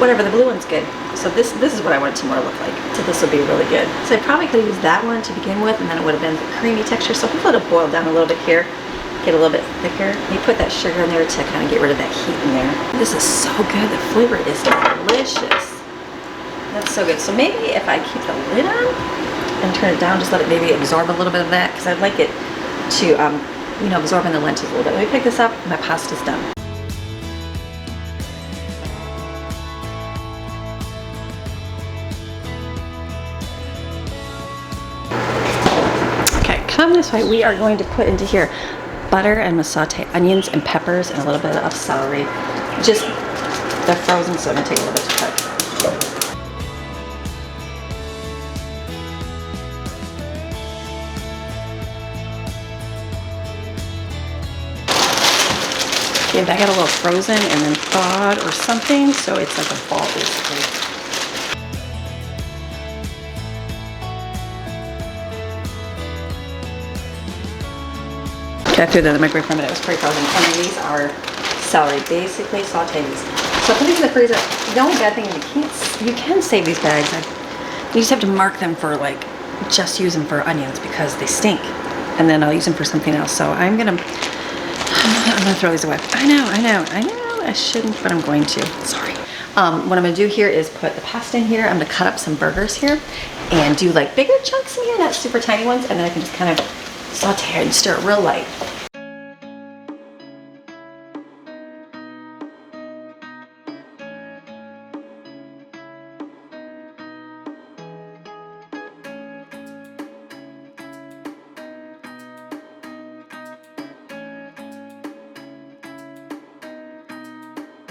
Whatever, the blue one's good. So this is what I want it to more look like. So this will be really good. So I probably could have used that one to begin with, and then it would have been the creamy texture. So hopefully it'll boil down a little bit here, get a little bit thicker. You put that sugar in there to kind of get rid of that heat in there. This is so good. The flavor is delicious. That's so good. So maybe if I keep the lid on and turn it down, just let it maybe absorb a little bit of that, because I'd like it to, you know, absorb in the lentils a little bit. Let me pick this up. My pasta's done. Come this way, we are going to put into here butter, and I'm going to saute onions and peppers and a little bit of celery. Just, they're frozen, so I'm going to take a little bit to cut. Okay, that got a little frozen and then thawed or something, so it's like a ball basically. I threw that in the microwave for a minute. It was pretty frozen. And then these are celery, basically sauteed these. So put these in the freezer. The only bad thing is you can save these bags. You just have to mark them for like, just use them for onions because they stink. And then I'll use them for something else. So I'm gonna throw these away. I know, I shouldn't, but I'm going to. Sorry. What I'm gonna do here is put the pasta in here. I'm gonna cut up some burgers here and do like bigger chunks in here, not super tiny ones. And then I can just kind of saute it and stir it real light.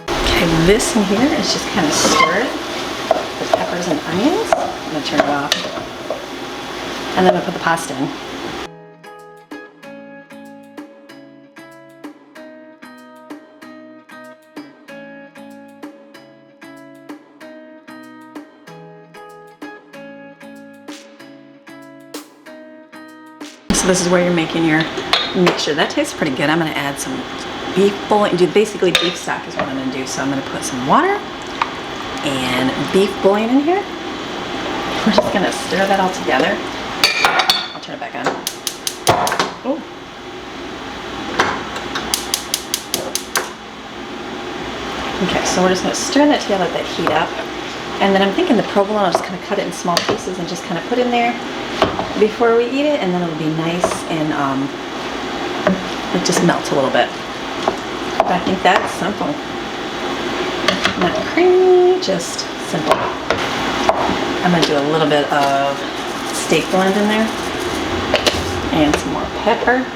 Okay, this in here is just kind of stirred with peppers and onions. I'm gonna turn it off. And then I'm gonna put the pasta in. So this is where you're making your mixture. That tastes pretty good. I'm gonna add some beef bouillon. Basically beef stock is what I'm gonna do. So I'm gonna put some water and beef bouillon in here. We're just gonna stir that all together. I'll turn it back on. Oh. Okay, so we're just gonna stir that together, let that heat up. And then I'm thinking the provolone, I'll just kind of cut it in small pieces and just kind of put in there before we eat it, and then it'll be nice and it just melts a little bit. But I think that's simple. Not creamy, just simple. I'm gonna do a little bit of steak blend in there and some more pepper.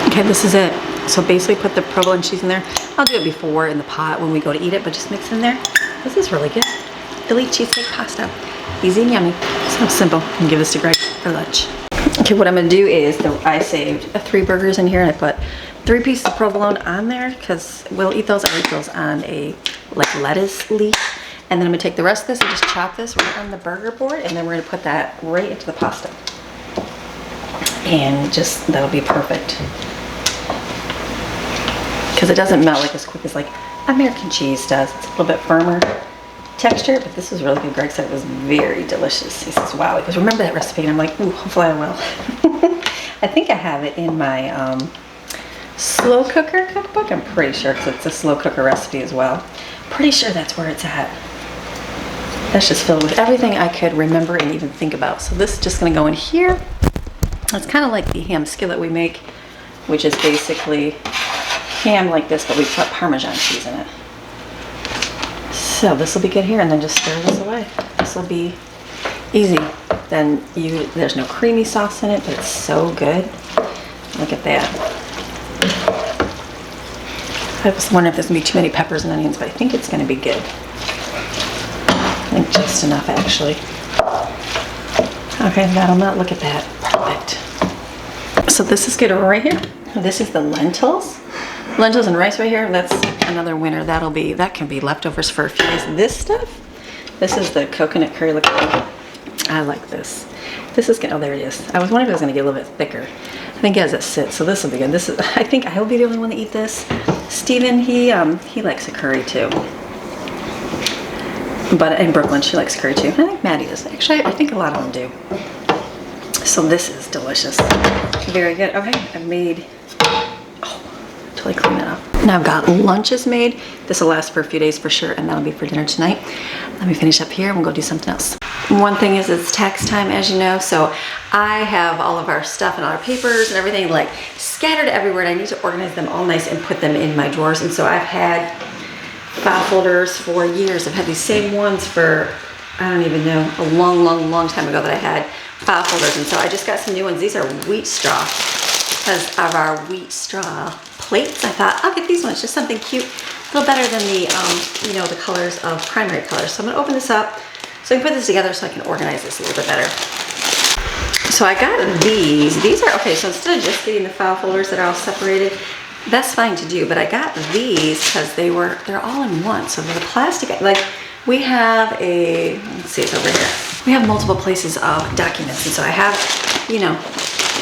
Okay, this is it. So basically put the provolone cheese in there. I'll do it before in the pot when we go to eat it, but just mix in there. This is really good. Philly cheesesteak pasta. Easy and yummy. So simple. I can give this to Greg for lunch. Okay, what I'm gonna do is, I saved 3 burgers in here and I put 3 pieces of provolone on there because we'll eat those. I eat those on a like lettuce leaf. And then I'm gonna take the rest of this and just chop this right on the burger board, and then we're gonna put that right into the pasta. And just, that'll be perfect. Because it doesn't melt like as quick as like American cheese does. It's a little bit firmer texture, but this was really good. Greg said it was very delicious. He says, wow, he goes, remember that recipe? And I'm like, ooh, hopefully I will. I think I have it in my slow cooker cookbook. I'm pretty sure because it's a slow cooker recipe as well. Pretty sure that's where it's at. That's just filled with everything I could remember and even think about. So this is just gonna go in here. It's kind of like the ham skillet we make, which is basically ham like this, but we put Parmesan cheese in it. So this will be good here, and then just stir this away. This will be easy. Then there's no creamy sauce in it, but it's so good. Look at that. I was wondering if there's gonna be too many peppers and onions, but I think it's gonna be good. I think just enough actually. Okay, that'll melt. Look at that. Perfect. So this is good right here. This is the lentils. Lentils and rice right here. That's another winner. That can be leftovers for a few days. This stuff, this is the coconut curry. Look at that. I like this. This is gonna, oh there it is. I was wondering if it was gonna get a little bit thicker. I think as it sits, so this will be good. This is, I think I will be the only one to eat this. Steven, he likes a curry too. But in Brooklyn, she likes curry too. I think Maddie does. Actually, I think a lot of them do. So this is delicious. Very good. Okay, I've made, totally clean that up. Now I've got lunches made. This will last for a few days for sure, and that'll be for dinner tonight. Let me finish up here and we'll go do something else. One thing is it's tax time, as you know, so I have all of our stuff and all our papers and everything like scattered everywhere, and I need to organize them all nice and put them in my drawers. And so I've had file folders for years. I've had these same ones for, I don't even know, a long time ago that I had file folders. And so I just got some new ones. These are wheat straw. Because of our wheat straw plates, I thought I'll get these ones, just something cute, a little better than the, the colors of primary colors. So I'm gonna open this up so I can put this together so I can organize this a little bit better. So I got these. These are, okay, so instead of just getting the file folders that are all separated, that's fine to do, but I got these because they're all in one. So they're the plastic, like we have a, let's see, it's over here. We have multiple places of documents, and so I have,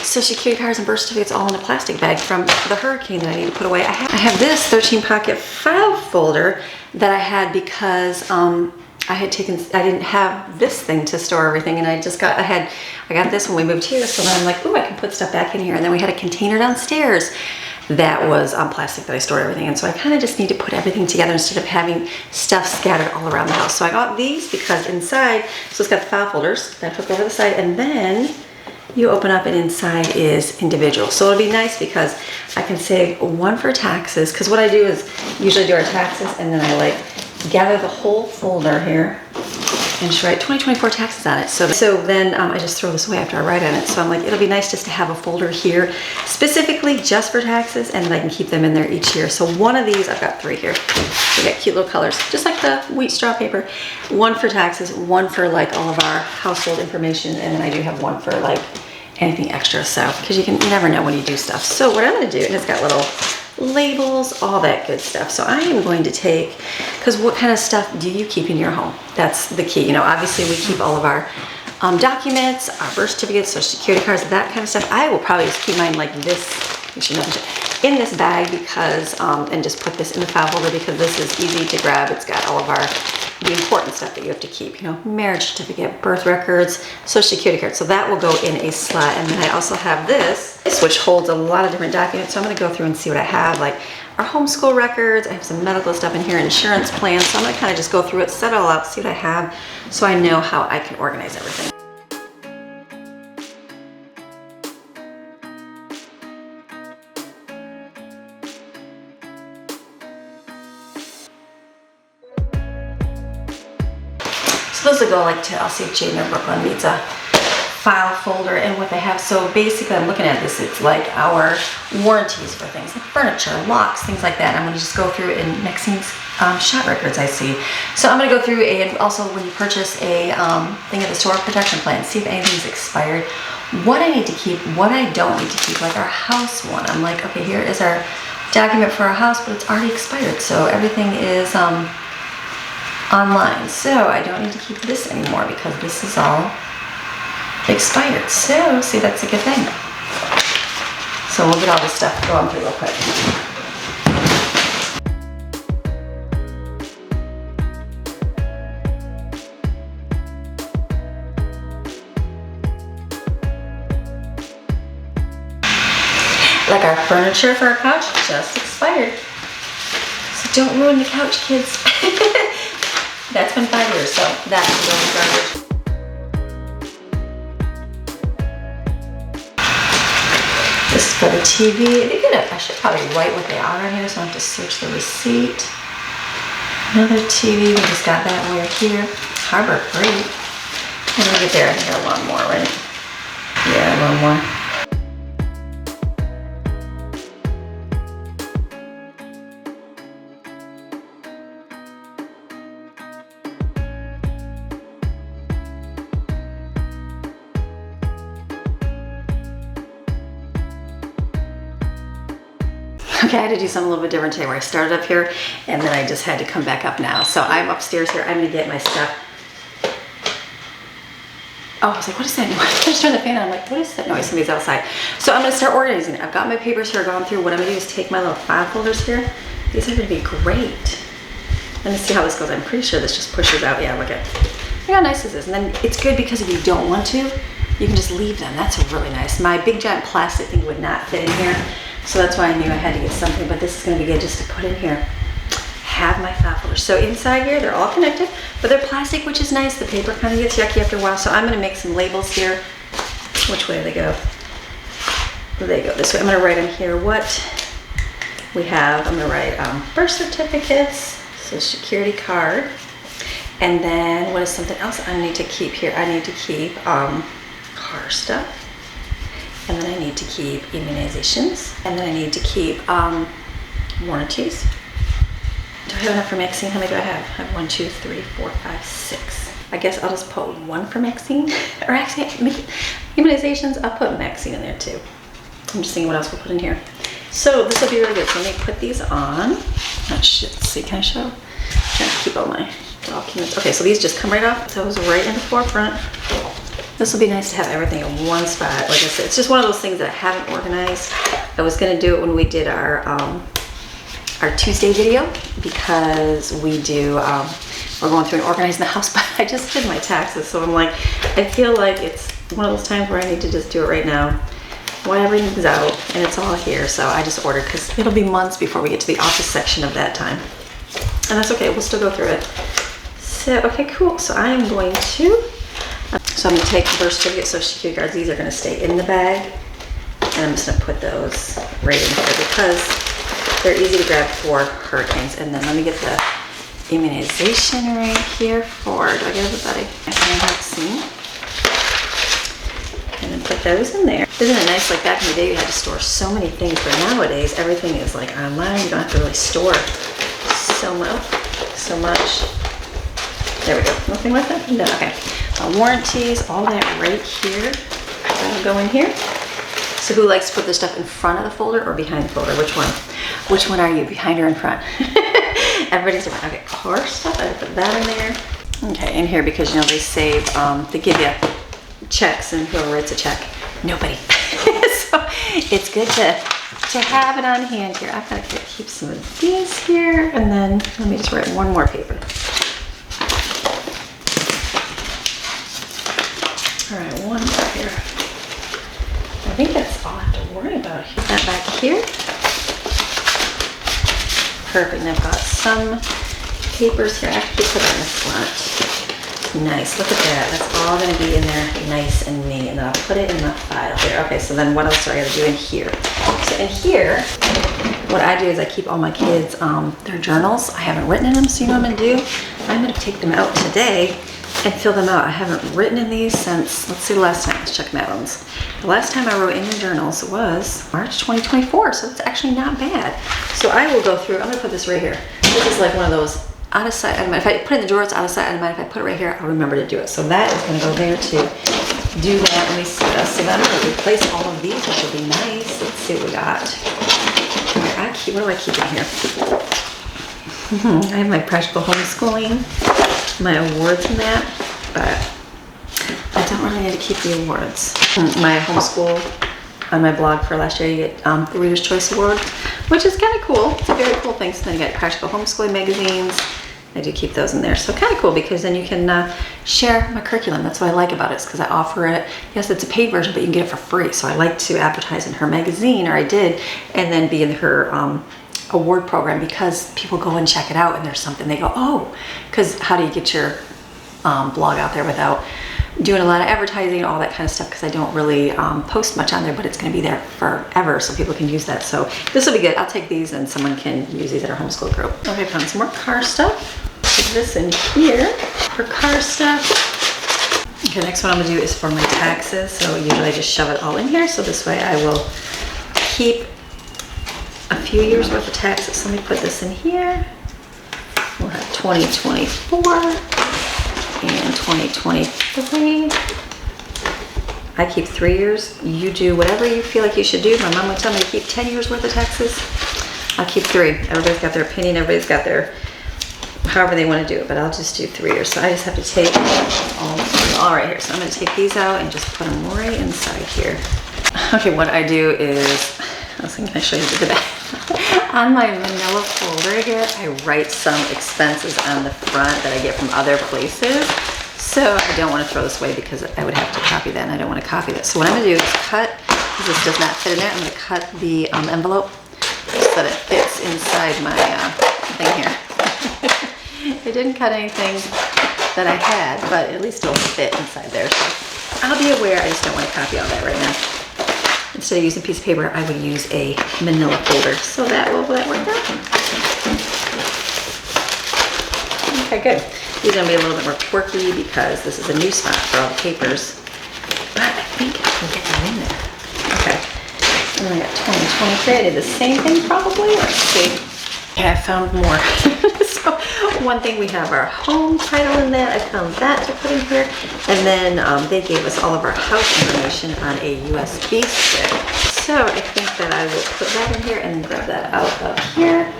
Social Security cards and birth certificates all in a plastic bag from the hurricane that I need to put away. I have this 13 pocket file folder that I had because I didn't have this thing to store everything, and I got this when we moved here, so then I'm like, ooh, I can put stuff back in here. And then we had a container downstairs that was plastic that I stored everything in. So I kind of just need to put everything together instead of having stuff scattered all around the house. So I got these because inside, so it's got the file folders that I hook over the side, and then you open up and inside is individual. So it'll be nice because I can save one for taxes, because what I do is usually do our taxes and then I like gather the whole folder here and just write 2024 taxes on it. So then I just throw this away after I write on it. So I'm like, it'll be nice just to have a folder here specifically just for taxes, and then I can keep them in there each year. So one of these, I've got 3 here. We got cute little colors, just like the wheat straw paper. One for taxes, one for like all of our household information, and then I do have one for like anything extra, so because you never know when you do stuff. So what I'm going to do, and it's got little labels, all that good stuff. So I am going to take, because what kind of stuff do you keep in your home? That's the key. Obviously we keep all of our documents, our birth certificates, social security cards, that kind of stuff. I will probably just keep mine like this, in this bag, because and just put this in the file folder because this is easy to grab. It's got all of the important stuff that you have to keep, marriage certificate, birth records, social security card. So that will go in a slot. And then I also have this, which holds a lot of different documents. So I'm going to go through and see what I have, like our homeschool records. I have some medical stuff in here, insurance plans. So I'm going to kind of just go through it, set it all out, see what I have, so I know how I can organize everything. Those will go like to, I'll see if Jaden or Brooklyn needs a file folder, and what they have. So basically I'm looking at this, it's like our warranties for things like furniture, locks, things like that. I'm going to just go through in Maxine's shop records I see. So I'm going to go through, and also when you purchase a thing at the store, protection plan, see if anything's expired, what I need to keep, what I don't need to keep, like our house one. I'm like, okay, here is our document for our house, but it's already expired. So everything is online, so I don't need to keep this anymore because this is all expired. So see, that's a good thing. So we'll get all this stuff going through real quick. Like our furniture for our couch just expired. So don't ruin the couch, kids. That's been 5 years, so that's really garbage. This is for the TV. I should probably write what they are on here so I don't have to search the receipt. Another TV, we just got that weird here. Harbor Freight. And look at there, I think a lot more, right? Yeah, a little more. Okay, I had to do something a little bit different today where I started up here and then I just had to come back up now. So I'm upstairs here, I'm gonna get my stuff. Oh, I was like, what is that noise? I just turned the fan on, I'm like, what is that noise? Somebody's outside. So I'm gonna start organizing it. I've got my papers here gone through. What I'm gonna do is take my little file folders here. These are gonna be great. Let me see how this goes. I'm pretty sure this just pushes out. Yeah, look at how nice this is. And then it's good because if you don't want to, you can just leave them. That's really nice. My big giant plastic thing would not fit in here. So that's why I knew I had to get something, but this is gonna be good just to put in here. Have my file folders. So inside here, they're all connected, but they're plastic, which is nice. The paper kind of gets yucky after a while. So I'm gonna make some labels here. Which way do they go? They go this way. I'm gonna write in here what we have. I'm gonna write birth certificates, social security card, and then what is something else I need to keep here? I need to keep car stuff. And then I need to keep immunizations. And then I need to keep warranties. Do I have enough for Maxine? How many do I have? I have 1, 2, 3, 4, 5, 6. I guess I'll just put 1 for Maxine. Or actually, immunizations, I'll put Maxine in there too. I'm just thinking what else we'll put in here. So this will be really good. So let me put these on. Let's see, can I show? I'm trying to keep all my documents. Okay, so these just come right off. Those right in the forefront. This will be nice to have everything in one spot. Like I said, it's just one of those things that I haven't organized. I was gonna do it when we did our Tuesday video because we do, we're going through and organizing the house, but I just did my taxes. So I'm like, I feel like it's one of those times where I need to just do it right now while everything's out and it's all here. So I just ordered because it'll be months before we get to the office section of that time. And that's okay, we'll still go through it. So, okay, cool. So I am going to, so I'm gonna take the birth certificate, social security cards. These are gonna stay in the bag. And I'm just gonna put those right in here because they're easy to grab for hurricanes. And then let me get the immunization right here for, do I get everybody? Vaccine. And then put those in there. Isn't it nice, like back in the day you had to store so many things, but nowadays everything is like online. You don't have to really store so much. There we go. Nothing like that? No, okay. Warranties, all that right here. That'll go in here. So who likes to put this stuff in front of the folder or behind the folder? Which one? Which one are you, behind or in front? Everybody's different. Okay, car stuff, I put that in there. Okay, in here because you know they save, they give you checks and whoever writes a check, nobody. So it's good to have it on hand here. I've got to keep some of these here and then let me just write one more paper. All right, one more here. I think that's all I have to worry about here. That back here. Perfect, and I've got some papers here. I have to put it in the front. Nice, look at that. That's all gonna be in there nice and neat. And then I'll put it in the file here. Okay, so then what else do I gotta do in here? So in here, what I do is I keep all my kids, their journals. I haven't written in them, so you know what I'm gonna do? I'm gonna take them out today and fill them out. I haven't written in these since, let's see the last time, let's check Madeline's. The last time I wrote in your journals was March 2024, so it's actually not bad. So I will go through, I'm gonna put this right here. This is like one of those out of sight, out of mind. If I put it in the drawer, it's out of sight, out of mind. If I put it right here, I'll remember to do it. So that is gonna go there to do that. Let me see what else. So then I'm gonna replace all of these, which will be nice. Let's see what we got. What do I keep in here? I have my practical homeschooling, my awards and that, but I don't really need to keep the awards. My homeschool on my blog for last year, you get the Reader's Choice Award, which is kind of cool. It's a very cool thing. So then you got practical homeschooling magazines, I do keep those in there. So kind of cool because then you can share my curriculum. That's what I like about it, because I offer it. Yes, it's a paid version, but you can get it for free. So I like to advertise in her magazine, or I did, and then be in her award program, because people go and check it out and there's something they go, oh, because how do you get your blog out there without doing a lot of advertising, all that kind of stuff, because I don't really post much on there, but it's going to be there forever so people can use that. So this will be good. I'll take these and someone can use these at our homeschool group. Okay, I found some more car stuff. Put this in here for car stuff. Okay, next one I'm going to do is for my taxes. So usually I just shove it all in here, so this way I will keep a few years worth of taxes. So let me put this in here. We'll have 2024 and 2023. I keep 3 years. You do whatever you feel like you should do. My mom would tell me to keep 10 years worth of taxes. I keep 3. Everybody's got their opinion. Everybody's got their however they want to do it, but I'll just do 3 years. So I just have to take all right here. So I'm going to take these out and just put them right inside here. Okay, what I do is, I was thinking I show you the back. On my manila folder here, I write some expenses on the front that I get from other places. So I don't want to throw this away because I would have to copy that, and I don't want to copy that. So what I'm going to do is cut, because this does not fit in there, I'm going to cut the envelope so that it fits inside my thing here. I didn't cut anything that I had, but at least it'll fit inside there. So I'll be aware, I just don't want to copy all that right now. Instead of using a piece of paper, I would use a manila folder. So that worked out. Okay, good. These are gonna be a little bit more quirky because this is a new spot for all the papers. But I think I can get that in there. Okay. And then I got 2023. I did the same thing probably. Let's see. Okay, I found more. So one thing, we have our home title in that. I found that to put in here. And then they gave us all of our house information on a USB stick. So I think that I will put that in here and grab that out of here.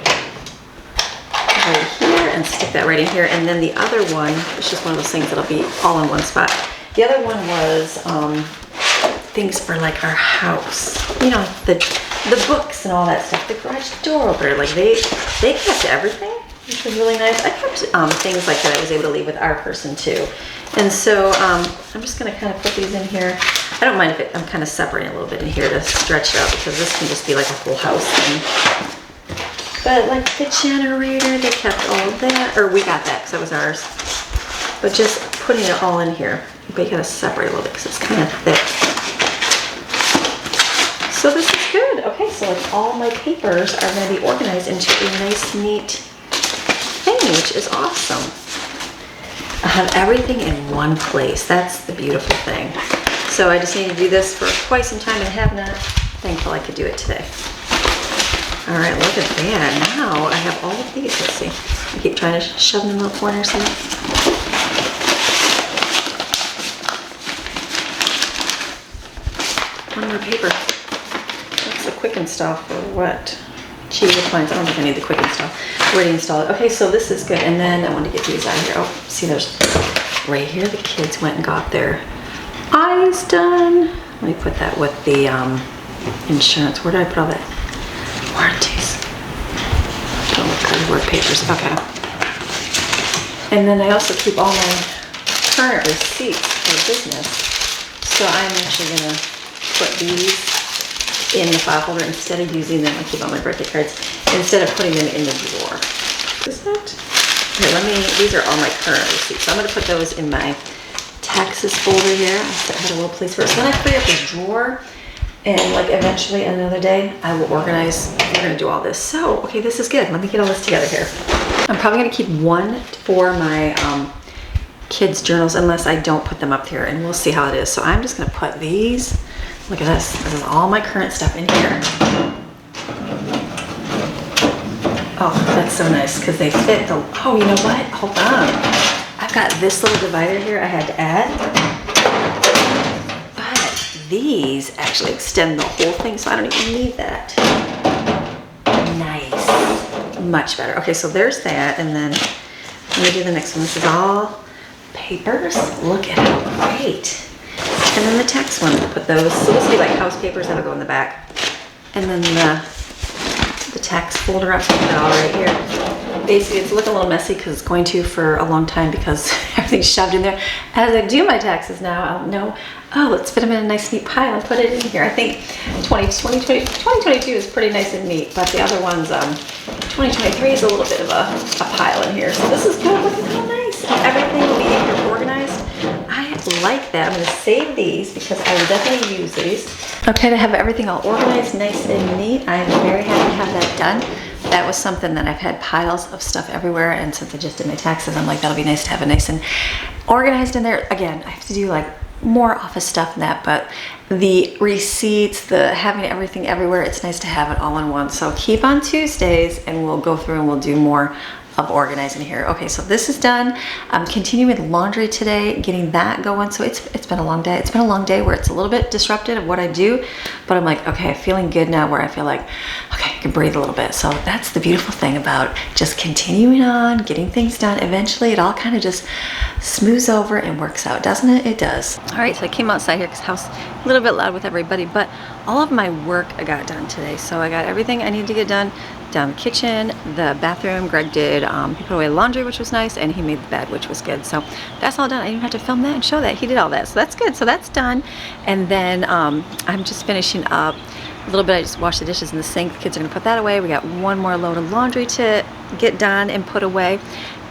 Right here, and stick that right in here. And then the other one, it's just one of those things that'll be all in one spot. The other one was things for like our house. You know, the books and all that stuff. The garage door opener, like they kept everything, which was really nice. I kept things like that I was able to leave with our person too. And so I'm just gonna kind of put these in here. I don't mind if I'm kind of separating a little bit in here to stretch it out, because this can just be like a whole house thing. But like the generator, they kept all of that, or we got that because that was ours. But just putting it all in here, but you gotta separate a little bit because it's kind of thick. So this is good. Okay, so like all my papers are gonna be organized into a nice, neat thing, which is awesome. I have everything in one place. That's the beautiful thing. So I just need to do this for quite some time and have not. Thankful I could do it today. All right, look at that. Now I have all of these. Let's see. I keep trying to shove them in little corners here. One more paper. That's the quick install for what? Cheese appliance. I don't think I need the quick install. Ready to install it. Okay, so this is good. And then I want to get these out of here. Oh, see, there's right here. The kids went and got their eyes done. Let me put that with the insurance. Where did I put all that? Warranties. Don't look at work papers. Okay. And then I also keep all my current receipts for business. So I'm actually gonna put these in the file folder instead of using them. I keep all my birthday cards instead of putting them in the drawer. Is that? Okay, these are all my current receipts. So I'm gonna put those in my taxes folder here. I had a little place for it. So when I free up this drawer, and like eventually another day, I will organize, we're gonna do all this. So, okay, this is good. Let me get all this together here. I'm probably gonna keep one for my kids' journals unless I don't put them up here, and we'll see how it is. So I'm just gonna put these, look at this. This is all my current stuff in here. Oh, that's so nice, because they fit the, oh, you know what? Hold on. I've got this little divider here I had to add. These actually extend the whole thing, so I don't even need that. Nice. Much better. Okay, so there's that, and then let me do the next one. This is all papers. Look at how great. And then the tax ones, I'll put those. So this will be like house papers that'll go in the back. And then the tax folder, I'll put it all right here. basically it's looking a little messy because it's going to for a long time because everything's shoved in there. As I do my taxes now, I'll know, oh, let's fit them in a nice neat pile and put it in here. I think 2022 is pretty nice and neat, but the other ones, 2023 is a little bit of a pile in here. So this is good. Look at how nice. Everything will be in here organized. I like that. I'm going to save these because I will definitely use these. Okay, to have everything all organized, nice and neat. I'm very happy to have that done. That was something that I've had piles of stuff everywhere, and since I just did my taxes, I'm like, that'll be nice to have it nice and organized in there. Again, I have to do like more office stuff than that, but the receipts, the having everything everywhere, it's nice to have it all in one. So keep on Tuesdays and we'll go through and we'll do more of organizing here. Okay, so this is done. I'm continuing with laundry today, getting that going. So it's been a long day. It's been a long day where it's a little bit disrupted of what I do, but I'm like, okay, feeling good now where I feel like, okay, I can breathe a little bit. So that's the beautiful thing about just continuing on, getting things done. Eventually it all kind of just smooths over and works out, doesn't it? It does. All right, so I came outside here because the house a little bit loud with everybody, but all of my work I got done today. So I got everything I needed to get done. Down the kitchen, the bathroom. Greg did, he put away laundry, which was nice, and he made the bed, which was good. So that's all done. I didn't have to film that and show that. He did all that, so that's good. So that's done. And then I'm just finishing up a little bit. I just washed the dishes in the sink. The kids are gonna put that away. We got one more load of laundry to get done and put away.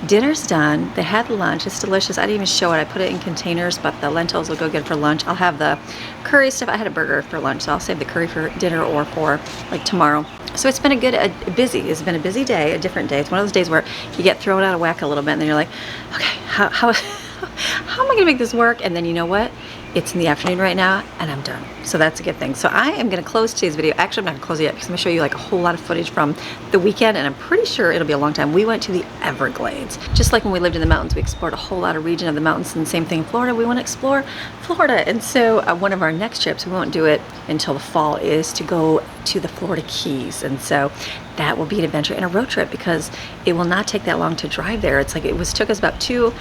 Dinner's done. They had lunch. It's delicious. I didn't even show it. I put it in containers, but the lentils will go good for lunch. I'll have the curry stuff. I had a burger for lunch, so I'll save the curry for dinner or for like tomorrow. So it's been it's been a busy day, a different day. It's one of those days where you get thrown out of whack a little bit and then you're like, okay, how am I gonna make this work? And then you know what? It's in the afternoon right now and I'm done. So that's a good thing. So I am gonna close today's video. Actually, I'm not gonna close it yet because I'm gonna show you like a whole lot of footage from the weekend, and I'm pretty sure it'll be a long time. We went to the Everglades. Just like when we lived in the mountains, we explored a whole lot of region of the mountains, and the same thing in Florida. We wanna explore Florida. And so one of our next trips, we won't do it until the fall, is to go to the Florida Keys. And so that will be an adventure and a road trip because it will not take that long to drive there. It's like took us about two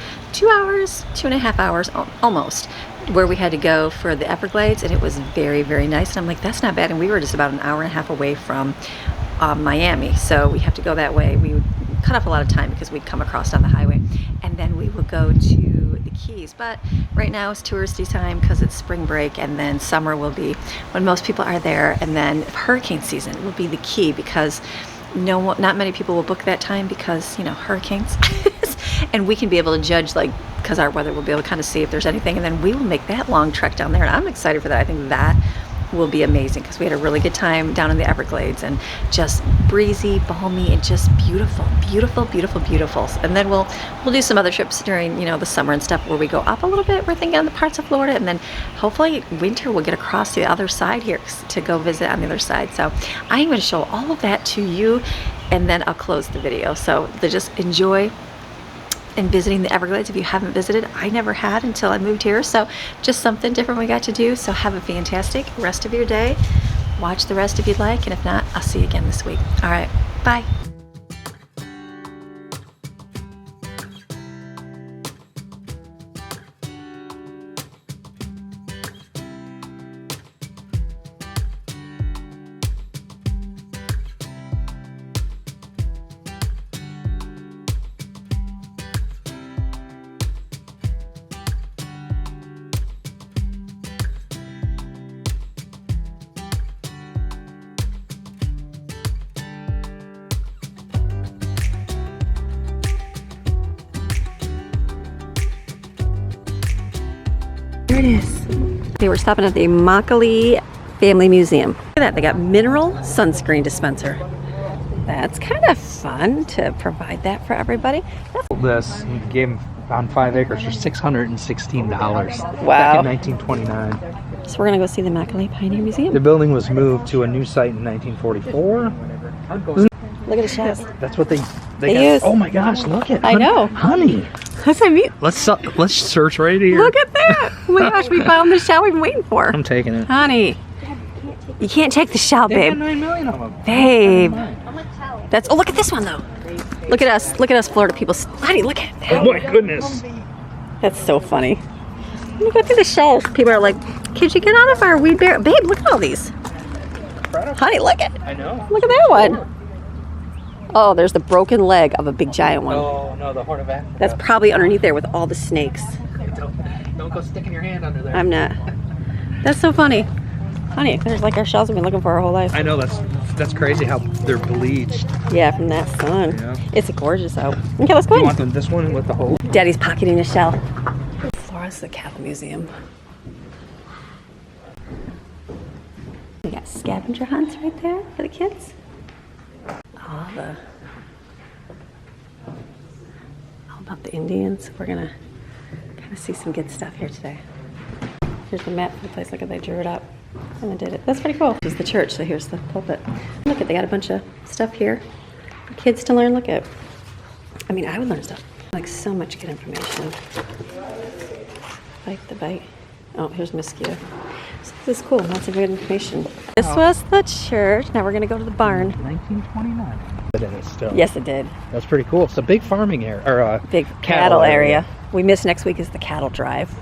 hours, 2.5 hours almost, where we had to go for the Everglades, and it was very, very nice. And I'm like, that's not bad. And we were just about an hour and a half away from Miami, so we have to go that way. We would cut off a lot of time because we'd come across on the highway, and then we will go to the Keys. But right now it's touristy time because it's spring break, and then summer will be when most people are there, and then hurricane season will be the key because not many people will book that time because, you know, hurricanes. And we can be able to judge, like, because our weather will be able to kind of see if there's anything, and then we will make that long trek down there. And I'm excited for that. I think that will be amazing because we had a really good time down in the Everglades, and just breezy, balmy, and just beautiful, beautiful, beautiful, beautiful. And then we'll do some other trips during, you know, the summer and stuff where we go up a little bit. We're thinking on the parts of Florida, and then hopefully winter we'll get across the other side here to go visit on the other side. So I'm going to show all of that to you, and then I'll close the video. So just enjoy and visiting the Everglades if you haven't visited. I never had until I moved here, so just something different we got to do. So have a fantastic rest of your day. Watch the rest if you'd like, and if not, I'll see you again this week. All right, bye. There it is. Okay, we're stopping at the Immokalee Family Museum. Look at that, they got mineral sunscreen dispenser. That's kind of fun to provide that for everybody. This gave him on 5 acres for $616. Wow. Back in 1929. So we're gonna go see the Immokalee Pioneer Museum. The building was moved to a new site in 1944. Look at the shells. That's what they use. Oh my gosh, look at. I know. Honey. That's what I mean. Let's search right here. Look at that. Oh my gosh, we found the shell we've been waiting for. I'm taking it. Honey, you can't take the shell, They babe. got 9 million of them. Babe. That's, oh, look at this one though. Look at us Florida people. Honey, look at that. Oh my goodness. That's so funny. Look at the shells. People are like, could you get out of our weed bear? Babe, look at all these. Honey, look at. I know. Look at that one. Oh, there's the broken leg of a big giant one. Oh no, the Horn of Africa. That's probably underneath there with all the snakes. Don't go sticking your hand under there. I'm not. That's so funny. Honey, there's like our shells we've been looking for our whole life. I know, that's crazy how they're bleached. Yeah, from that sun. Yeah. It's gorgeous out. Okay, let's go You in. want this one with the hole? Daddy's pocketing a shell. Flora's the cattle museum. We got scavenger hunts right there for the kids. All about the Indians. We're gonna kind of see some good stuff here today. Here's the map for the place. Look at, they drew it up and they did it. That's pretty cool. This is the church, so here's the pulpit. Look at, they got a bunch of stuff here for kids to learn. Look at, I mean, I would learn stuff. Like so much good information. Bite the bite. Oh, here's mosquito. So this is cool. Lots of good information. This was the church. Now we're gonna go to the barn. 1929. It is still. Yes, it did. That's pretty cool. It's a big farming area, or Big cattle area. We missed next week is the cattle drive.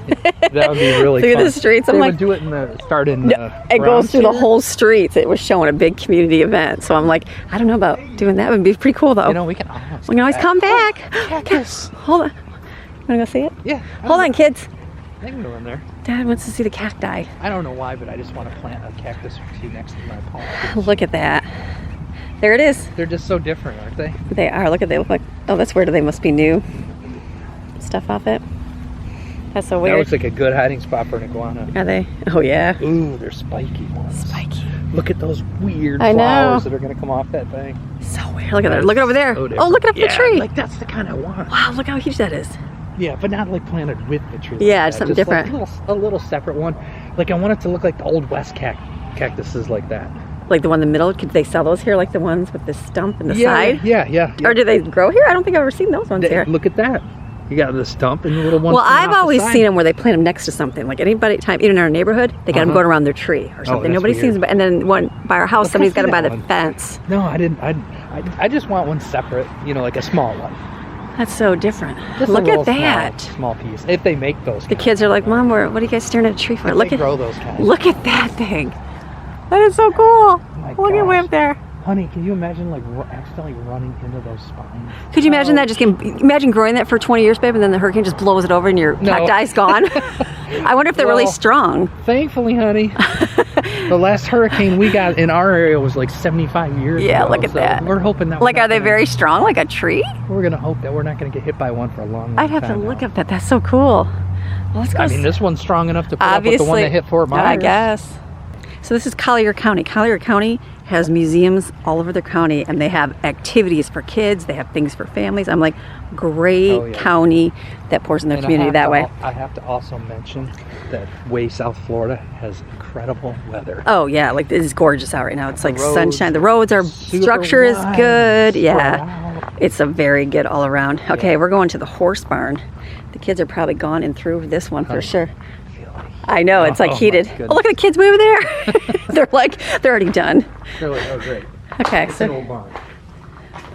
That would be really through fun. the streets. I'm They like, would do it in the start in. it goes through the whole streets. It was showing a big community event. So I'm like, I don't know about doing that. It would be pretty cool though. You know, we can always come back. Cactus. Hold on. You wanna go see it? Yeah. Hold on, kids. I can go in there. Dad wants to see the cacti. I don't know why, but I just want to plant a cactus or two next to my pond. Look at that. There it is. They're just so different, aren't they? They are. Look at, they look like, oh, that's weird. They must be new. Stuff off it. That's so That weird. looks like a good hiding spot for an iguana. Are they? Oh, yeah. Ooh, they're spiky ones. Spiky. Look at those weird I know. flowers that are going to come off that thing. So weird. Look at that. Look at over there. So Oh, look at up the yeah, tree. like that's the kind I want. Wow, look how huge that is. Yeah, but not like planted with the tree. Yeah, like something that. Just different. Like a little separate one. Like I want it to look like the old West cactuses like that. Like the one in the middle. Could they sell those here? Like the ones with the stump and the side? Yeah. Or do they grow here? I don't think I've ever seen those ones here. Look at that. You got the stump and the little one. Well, I've always seen them where they plant them next to something. Like anybody, even in our neighborhood, they got them going around their tree or something. that's Nobody weird. sees them. And then one by our house, Look, somebody's I got see them by that the one. fence. No, I didn't. I just want one separate. You know, like a small one. That's so different. Just a Look little at that. small piece. If they make those. The kids are like, Mom, what are you guys staring at a tree for? If Look they at grow those kinds. Look at that thing. That is so cool. My Look at way gosh. up there. Honey, can you imagine like accidentally running into those spines? Could you imagine that? Just imagine growing that for 20 years, babe, and then the hurricane just blows it over and your cacti's gone. I wonder if they're really Well, strong. Thankfully, honey, the last hurricane we got in our area was like 75 years Yeah, ago. look at so that. We're hoping that. Like, are they very strong, like a tree? We're gonna hope that we're not gonna get hit by one for a long, long I'd have to time look now. up that. That's so cool. Well, let's go. I mean, this one's strong enough to put Obviously, up with the one that hit Fort Myers. I guess. So this is Collier County. Collier County has museums all over their county, and they have activities for kids. They have things for families. I'm like, great Oh, yeah. county that pours in their And community that way. I have to also mention that way South Florida has incredible weather. Oh yeah, like it is gorgeous out right now. It's like roads sunshine. The roads are super structure is wide, good. spread Yeah, out. it's a very good all around. Okay, Yeah. we're going to the horse barn. The kids are probably gone and through this one for sure. I know, it's like Oh, my heated. goodness. Oh, look at the kids way over there. they're already done. They're like, oh great. Okay, It's an so old barn.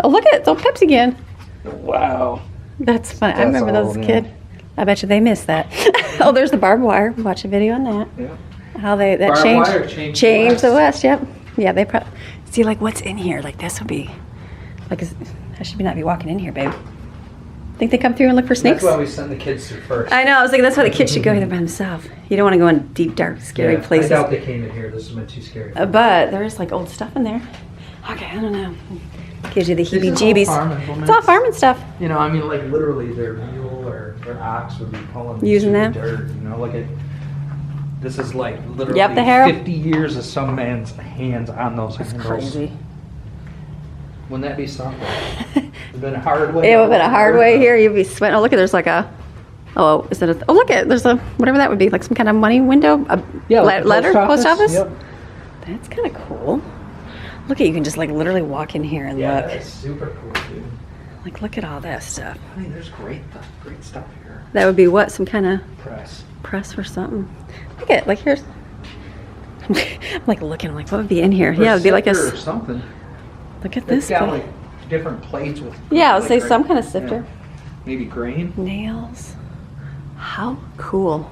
oh look at it, it's old Peps again. Wow. That's fun. I That's remember those as a old, kid. I bet you they missed that. Oh, there's the barbed wire. Watch a video on that. Yeah. How that Barbed changed wire changed the the West. Yep. Yeah, they probably see like what's in here. Like this would be like I should not be walking in here, babe. Think they come through and look for snakes? That's why we send the kids through first. I know. I was like, that's why the kids should go here by themselves. You don't want to go in deep, dark, scary places. I doubt they came in here. This has been too scary. But there is like old stuff in there. Okay, I don't know. Gives you the This is all heebie-jeebies. farm implements. It's all farming stuff. You know, I mean, like literally, their mule or their ox would be pulling Using through that? the dirt. You know, look at this is like literally Yep, the harrow. 50 years of some man's hands on those It's handles. crazy. Wouldn't that be something? It's been a hard way. It would have been a hard way here. You'd be sweating. Oh, look at there's like a. Oh, is it a? Oh, look at there's a whatever that would be, like some kind of money window, a Like the letter, post office. Yep. That's kind of cool. Look at you can just like literally walk in here and Yeah, look. that's super cool, dude. Like look at all that stuff. I mean, there's great stuff here. That would be what, some kind of Press. press or something. Look at like here's. I'm like looking. I'm like, what would be in here? Yeah, it would be like a. Or something. Look at It's this. got Thing. like different plates with. Yeah, I would say like, some kind of sifter. Maybe grain. Nails. How cool.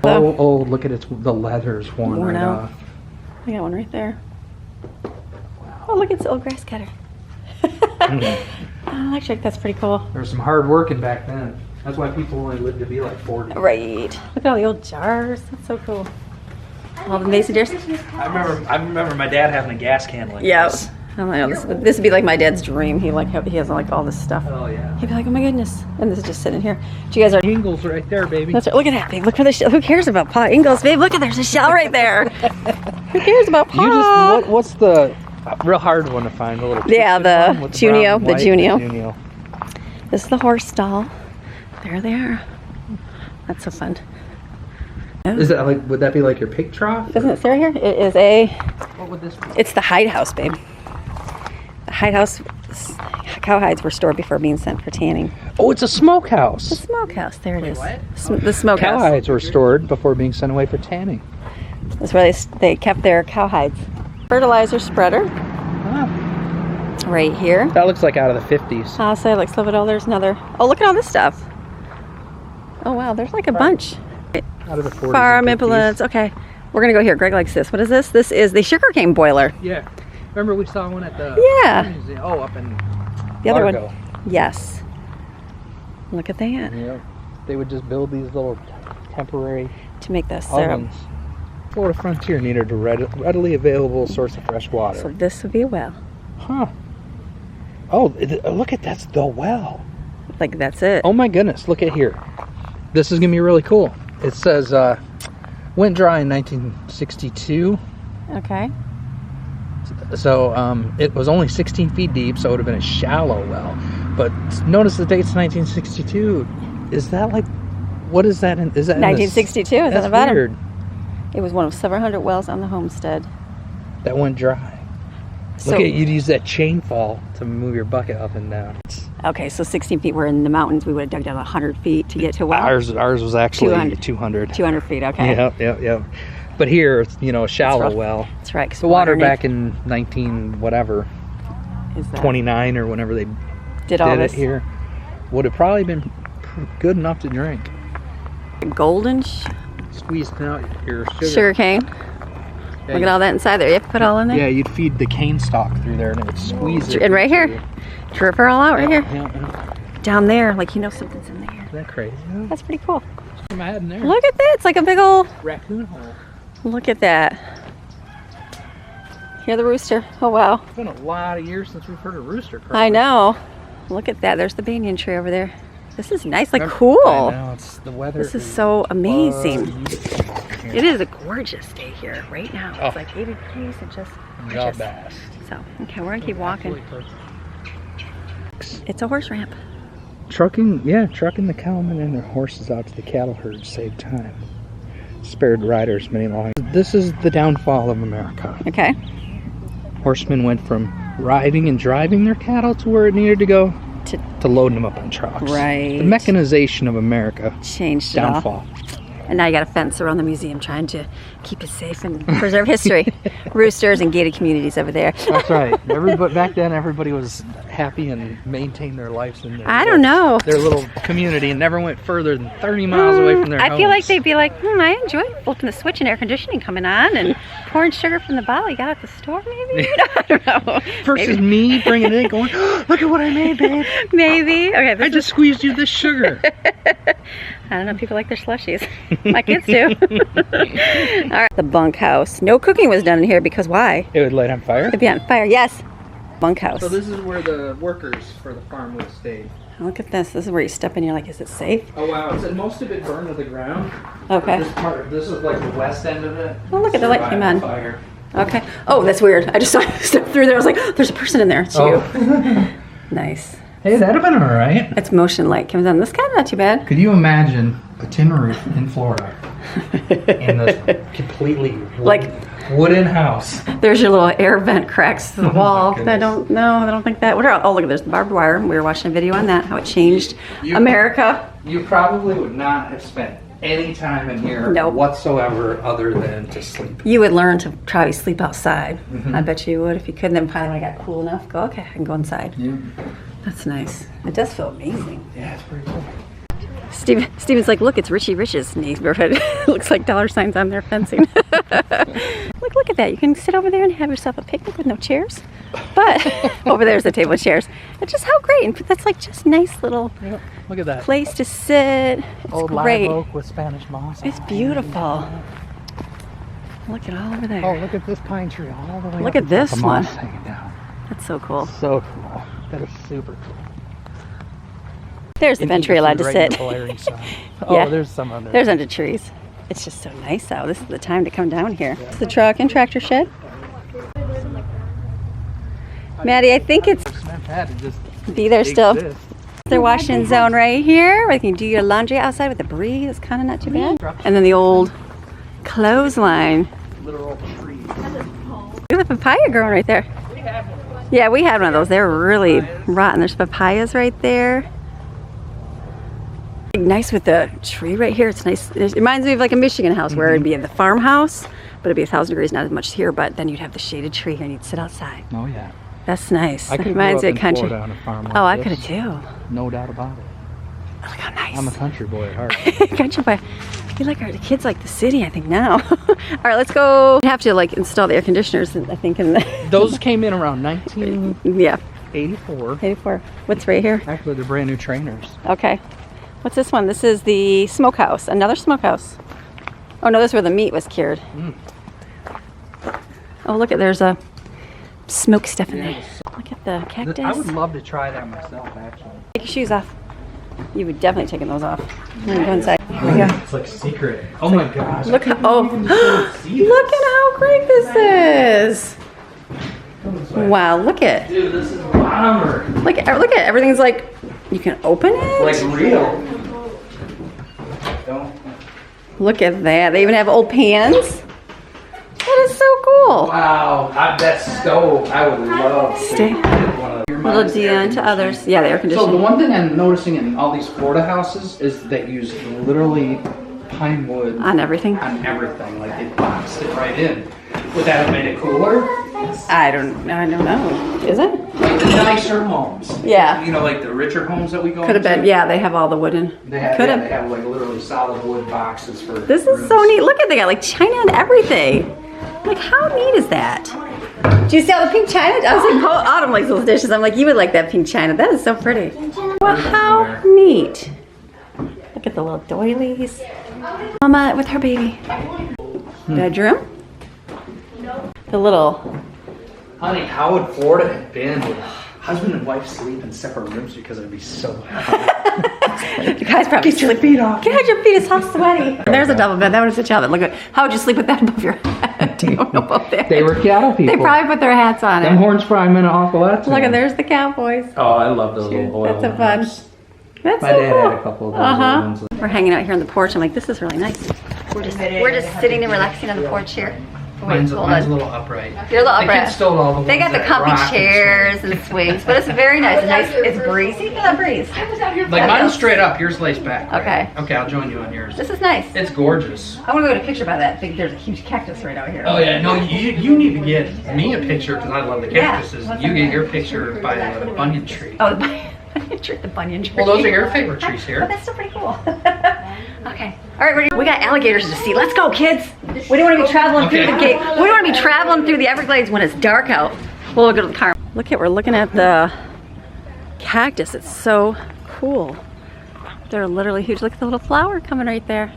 Oh, look at it. The leather's worn Worn right out. off. I got one right there. Oh, look, it's the old grass cutter. Electric, that's pretty cool. There was some hard working back then. That's why people only lived to be like 40. Right. Look at all the old jars. That's so cool. All the mason jars. I remember my dad having a gas can like Yep. this. I know, this would be like my dad's dream. He has like all this stuff. Oh yeah. He'd be like, oh my goodness. And this is just sitting here. Do you guys are Ingles right there, baby. That's right. Look at that, babe. Look for the shell. Who cares about Pa Ingalls, babe? Look at there's a shell right there. Who cares about Pa? You just what's the real hard one to find? A little Yeah, the one with Junio. brown, The white, Junio. This is the horse stall. There they are. That's so fun. Is that like? Would that be like your pig trough? Doesn't it say right here? It is a. What would this be? It's the hide house, babe. The hide house. Cow hides were stored before being sent for tanning. Oh, it's a smokehouse. The smokehouse. There it is. What? The smokehouse. Cow hides were stored before being sent away for tanning. That's where they kept their cow hides. Fertilizer spreader. Ah, Right here. that looks like out of the 50s. I'll say like slip it all. There's another. Oh, look at all this stuff. Oh wow, there's like a bunch. Out of the 40s. Farm and 50s. implements. Okay, we're gonna go here. Greg likes this. What is this? This is the sugarcane boiler. Yeah. Remember we saw one at the Yeah. museum? Oh, up in The other Largo. one. Yes. Look at that. Yeah. They would just build these little temporary To make the syrup. ovens. Florida Frontier needed a readily available source of fresh water. So this would be a well. Huh. Oh, look at that's the well. Like that's it. Oh my goodness, look at here. This is gonna be really cool. It says went dry in 1962. Okay. So it was only 16 feet deep, so it would have been a shallow well. But notice the date's 1962. Is that like, what is that? Is that 1962. Is that that's the bottom? weird. It was one of several hundred wells on the homestead. That went dry. So, Look at you'd use that chain fall to move your bucket up and down. okay, so 16 feet. We're in the mountains. We would have dug down 100 feet to get to a well. Ours was actually 200. 200. 200 feet. Okay. Yep. But here, it's, you know, a shallow rough. well. That's right. 'Cause The water underneath back in 19 whatever, is that 29 or whenever they did all did this it here, would have probably been good enough to drink. golden Squeezing out your sugar. sugar cane. Yeah, Look at all that inside there. You have to put it all in there. Yeah, you'd feed the cane stalk through there and it would squeeze it. And right here, drip her all out right here. Yeah. Down there, like you know something's in there. Isn't that crazy? That's pretty cool. Put my head in there. Look at that. It's like a big old. Raccoon hole. Look at that. Hear the rooster. Oh wow. It's been a lot of years since we've heard a rooster cry. I know. Look at that. There's the banyan tree over there. This is nice, like Remember- cool. I know, it's the weather. This is so amazing. Here. It is a gorgeous day here right now. Oh. It's like 80 degrees and just The gorgeous. best. So, okay, we're gonna keep walking. Absolutely perfect. It's a horse ramp. Trucking the cowmen and their horses out to the cattle herd saved time. Spared riders many long. This is the downfall of America. Okay. Horsemen went from riding and driving their cattle to where it needed to go to loading them up on trucks. Right. The mechanization of America. Changed it all. Downfall. And now you got a fence around the museum trying to keep it safe and preserve history. Roosters and gated communities over there. That's right. Everybody back then, everybody was happy and maintained their lives in their I don't know. their little community and never went further than 30 miles away from their I feel like homes. they'd be like, I enjoy flipping the switch and air conditioning coming on and pouring sugar from the bottle you got at the store, maybe? I don't know. Versus me bringing it in going, look at what I made, babe. Maybe. Okay, I just squeezed you this sugar. I don't know, people like their slushies. My kids do. All right, the bunkhouse. No cooking was done in here because why? It would light on fire. It'd be on fire, yes. Bunkhouse. So this is where the workers for the farm would have stayed. Look at this. This is where you step in, you're like, is it safe? Oh wow, it said most of it burned to the ground. Okay. This is like the west end of it. Oh, look at the light came on. Fire. Okay. Oh, that's weird. I just saw you step through there. I was like, there's a person in there. It's you. Nice. Hey, that'd have been all right. It's motion light comes on. This kind of not too bad. Could you imagine a tin roof in Florida in this completely wooden house? There's your little air vent cracks to the wall. goodness. I don't think that. What are, oh, look at there's the barbed wire. We were watching a video on that, how it changed America. You probably would not have spent any time in here Nope. whatsoever other than to sleep. You would learn to probably sleep outside. I bet you would if you could. Then probably when I got cool enough, go, okay, I can go inside. Yeah. That's nice. It does feel amazing. Yeah, it's pretty cool. Steven's like, look, it's Richie Rich's neighborhood. Looks like dollar signs on their fencing. Look Look at that. You can sit over there and have yourself a picnic with no chairs. But over there's the table with chairs. It's just how great. And that's like just nice little Look at that. place to sit. It's Old great. live oak with Spanish moss. It's beautiful. Look at all over there. Oh, look at this pine tree all the way Look up. at this The one. moss hanging down. That's so cool. So cool. That is super cool. There's the Pantry allowed to sit. Oh, Yeah. there's some under. There's under trees. It's just so nice out. This is the time to come down here. It's the truck and tractor shed. Maddie, I think it's be there still. Their washing zone right here. Where you can do your laundry outside with the breeze. It's kind of not too bad. And then the old clothesline. Literal trees. Look at the papaya growing right there. Yeah, we had one of those. They're really rotten. There's papayas right there. Nice with the tree right here. It's nice. It reminds me of like a Michigan house where it'd be in the farmhouse, but it'd be 1,000 degrees, not as much here, but then you'd have the shaded tree here and you'd sit outside. Oh yeah. That's nice. I could Reminds me of country. on a farm like Oh, I this. could have too. No doubt about it. Look how nice. I'm a country boy at heart. Country boy. I feel like the kids like the city, I think now. All right, let's go. We have to like install the air conditioners, I think, in the Those came in around 1984. yeah, 84. What's right here? Actually, they're brand new trainers. Okay. What's this one? This is the smokehouse. Another smokehouse. Oh no, this is where the meat was cured. Oh look at, there's a smoke stuff in there. Look at the cactus. I would love to try that myself, actually. Take your shoes off. You would definitely taking those off. I'm gonna go inside. Here we go. It's like secret. Oh my gosh. Look how, oh, look at how great this is. Wow, look at. Dude, this is a bomber. Look at everything's like, you can open it. Like real. Don't. Look at that. They even have old pans. That is so cool. Wow, that stove, I would love to Stay. get one of those. Little Dion to others. Yeah, the air So conditioning. the one thing I'm noticing in all these Florida houses is that use literally pine wood On everything. on everything. Like they boxed it right in. Would that have made it cooler? I don't know. Is it? Like the nicer homes. Yeah. You know, like the richer homes that we go Could have into? been. Yeah, they have all the wooden. They have, Could yeah, have. they have like literally solid wood boxes for This is so rooms. neat. Look at, they got like china and everything. Like, how neat is that? Do you see all the pink china? I was like, oh, Autumn likes those dishes. I'm like, you would like that pink china. That is so pretty. Well, how neat. Look at the little doilies. Mama with her baby. Bedroom. The little, Honey, how would Florida have been with husband and wife sleep in separate rooms because it'd be so hot? the guys probably Get your sleep. feet off. Get your feet, it's all sweaty. There's a double bed. That one is a child bed. Look at, how would you sleep with that above your head? Do you know about that? They were cattle people. They probably put their hats on Them it. horns probably meant an awful lot to Look them. at, there's the cowboys. Oh, I love those little oil That's a fun. lamps. That's My so dad cool. had a couple of those little ones. We're hanging out here on the porch. I'm like, this is really nice. We're just sitting and relaxing on the porch here. Oh, wait, Mine's hold a on. little upright. You're a little My upright. kids stole all the They got ones the that comfy rock and chairs and swings, but it's very nice. It's nice. It's breezy. Feel that breeze. Like mine's straight up, yours lays back. Right? Okay. Okay, I'll join you on yours. This is nice. It's gorgeous. I want to go get a picture by that. I think there's a huge cactus right out here. Oh yeah, no, you need to get me a picture because I love the Yeah. cactuses. You get your picture by the banyan tree. Oh, the banyan tree. The banyan tree. Well, those are your favorite trees But here. that's still pretty cool. Okay. All right, ready? We got alligators to see. Let's go, kids. We don't want to be traveling through the gate. We don't want to be traveling through the Everglades when it's dark out. We'll go to the car. Look at, we're looking at the cactus. It's so cool. They're literally huge. Look at the little flower coming right there.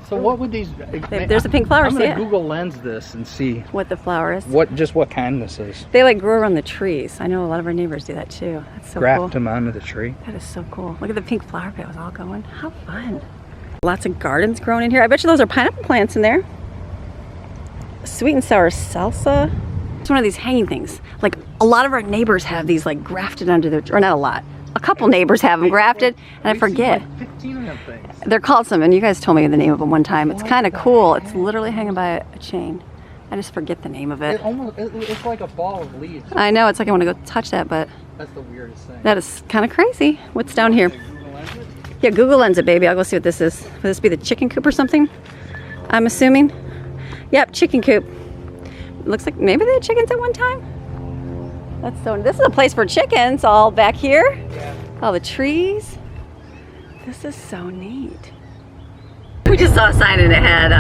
So what would these? There's a pink flower. I'm See gonna it? Google Lens this and see What the flower is. what kind this is. They like grow around the trees. I know a lot of our neighbors do that too. That's so Graft cool. them onto the tree. That is so cool. Look at the pink flower bed was all going. How fun. Lots of gardens growing in here. I bet you those are pineapple plants in there. Sweet and sour salsa. It's one of these hanging things. Like a lot of our neighbors have these like grafted under their, or not a lot. A couple neighbors have them grafted, and I We've seen, forget. like 15 of them things. They're called something. You guys told me the name of them one time. It's kind of cool. It's literally hanging by a chain. I just forget the name of it. It's like a ball of leaves. I know. It's like I want to go touch that, but That's the weirdest thing. that is kind of crazy. What's down here? Yeah, Google Lens it, baby. I'll go see what this is. Would this be the chicken coop or something? I'm assuming. Yep, chicken coop. Looks like maybe they had chickens at one time. That's so. This is a place for chickens. All back here. Yeah. All the trees. This is so neat. We just saw a sign and it had,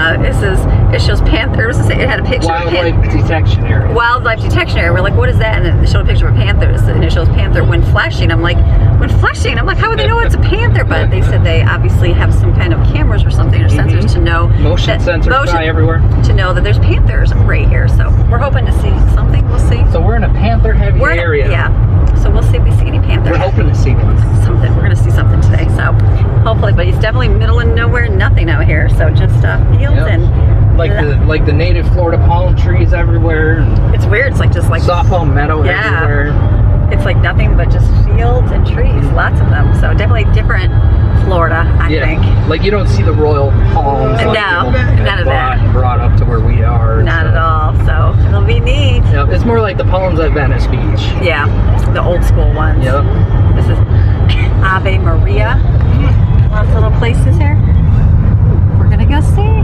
it shows panthers. It had a picture of Wildlife detection area. Wildlife detection area. We're like, what is that? And it showed a picture of panthers, and it shows panther when flashing. I'm like, when flashing? I'm like, how would they know it's a panther? But they said they obviously have some kind of cameras or something, or sensors to know. Motion sensors fly everywhere. To know that there's panthers right here. So we're hoping to see something. We'll see. So we're in a panther-heavy area. Yeah. So we'll see if we see any panther. We're hoping to see one. Something. We're going to see something today. So hopefully, but it's definitely middle of nowhere, nothing out here. So just fields and like the native Florida palm trees everywhere. It's weird. It's like just like softball meadow everywhere. It's like nothing but just fields and trees, lots of them. So definitely different Florida, I think. Like you don't see the royal palms. No, none of that. Brought up to where we are. Not at all. So it'll be neat. Yep, it's more like the palms at Venice Beach. Yeah, the old school ones. Yep. This is Ave Maria. Lots of little places here. We're gonna go see.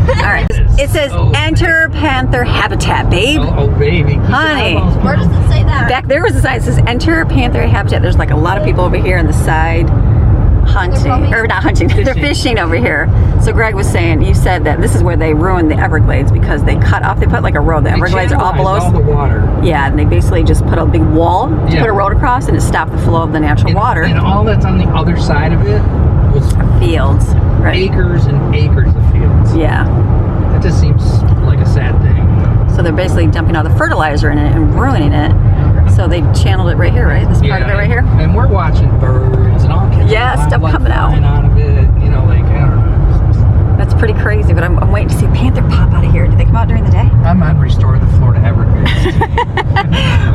All right. It says enter panther habitat, babe. Oh, baby. Honey. Where does it say that? Back there was a sign. It says enter panther habitat. There's like a lot of people over here on the side hunting, or not hunting, they're fishing over here. So Greg was saying, you said that this is where they ruined the Everglades because they cut off, they put like a road. The Everglades are all below. All the water. Yeah, and they basically just put a big wall to put a road across, and it stopped the flow of the natural water. And all that's on the other side of it was fields, right? Acres and acres of fields. Yeah. That just seems like a sad thing. So they're basically dumping all the fertilizer in it and ruining it. So they channeled it right here, right? This part of it right here. And we're watching birds and all kinds of stuff coming out of it. You know, like, I don't know. That's pretty crazy, but I'm waiting to see panther pop out of here. Do they come out during the day? I'm on Restore the Florida Everglades.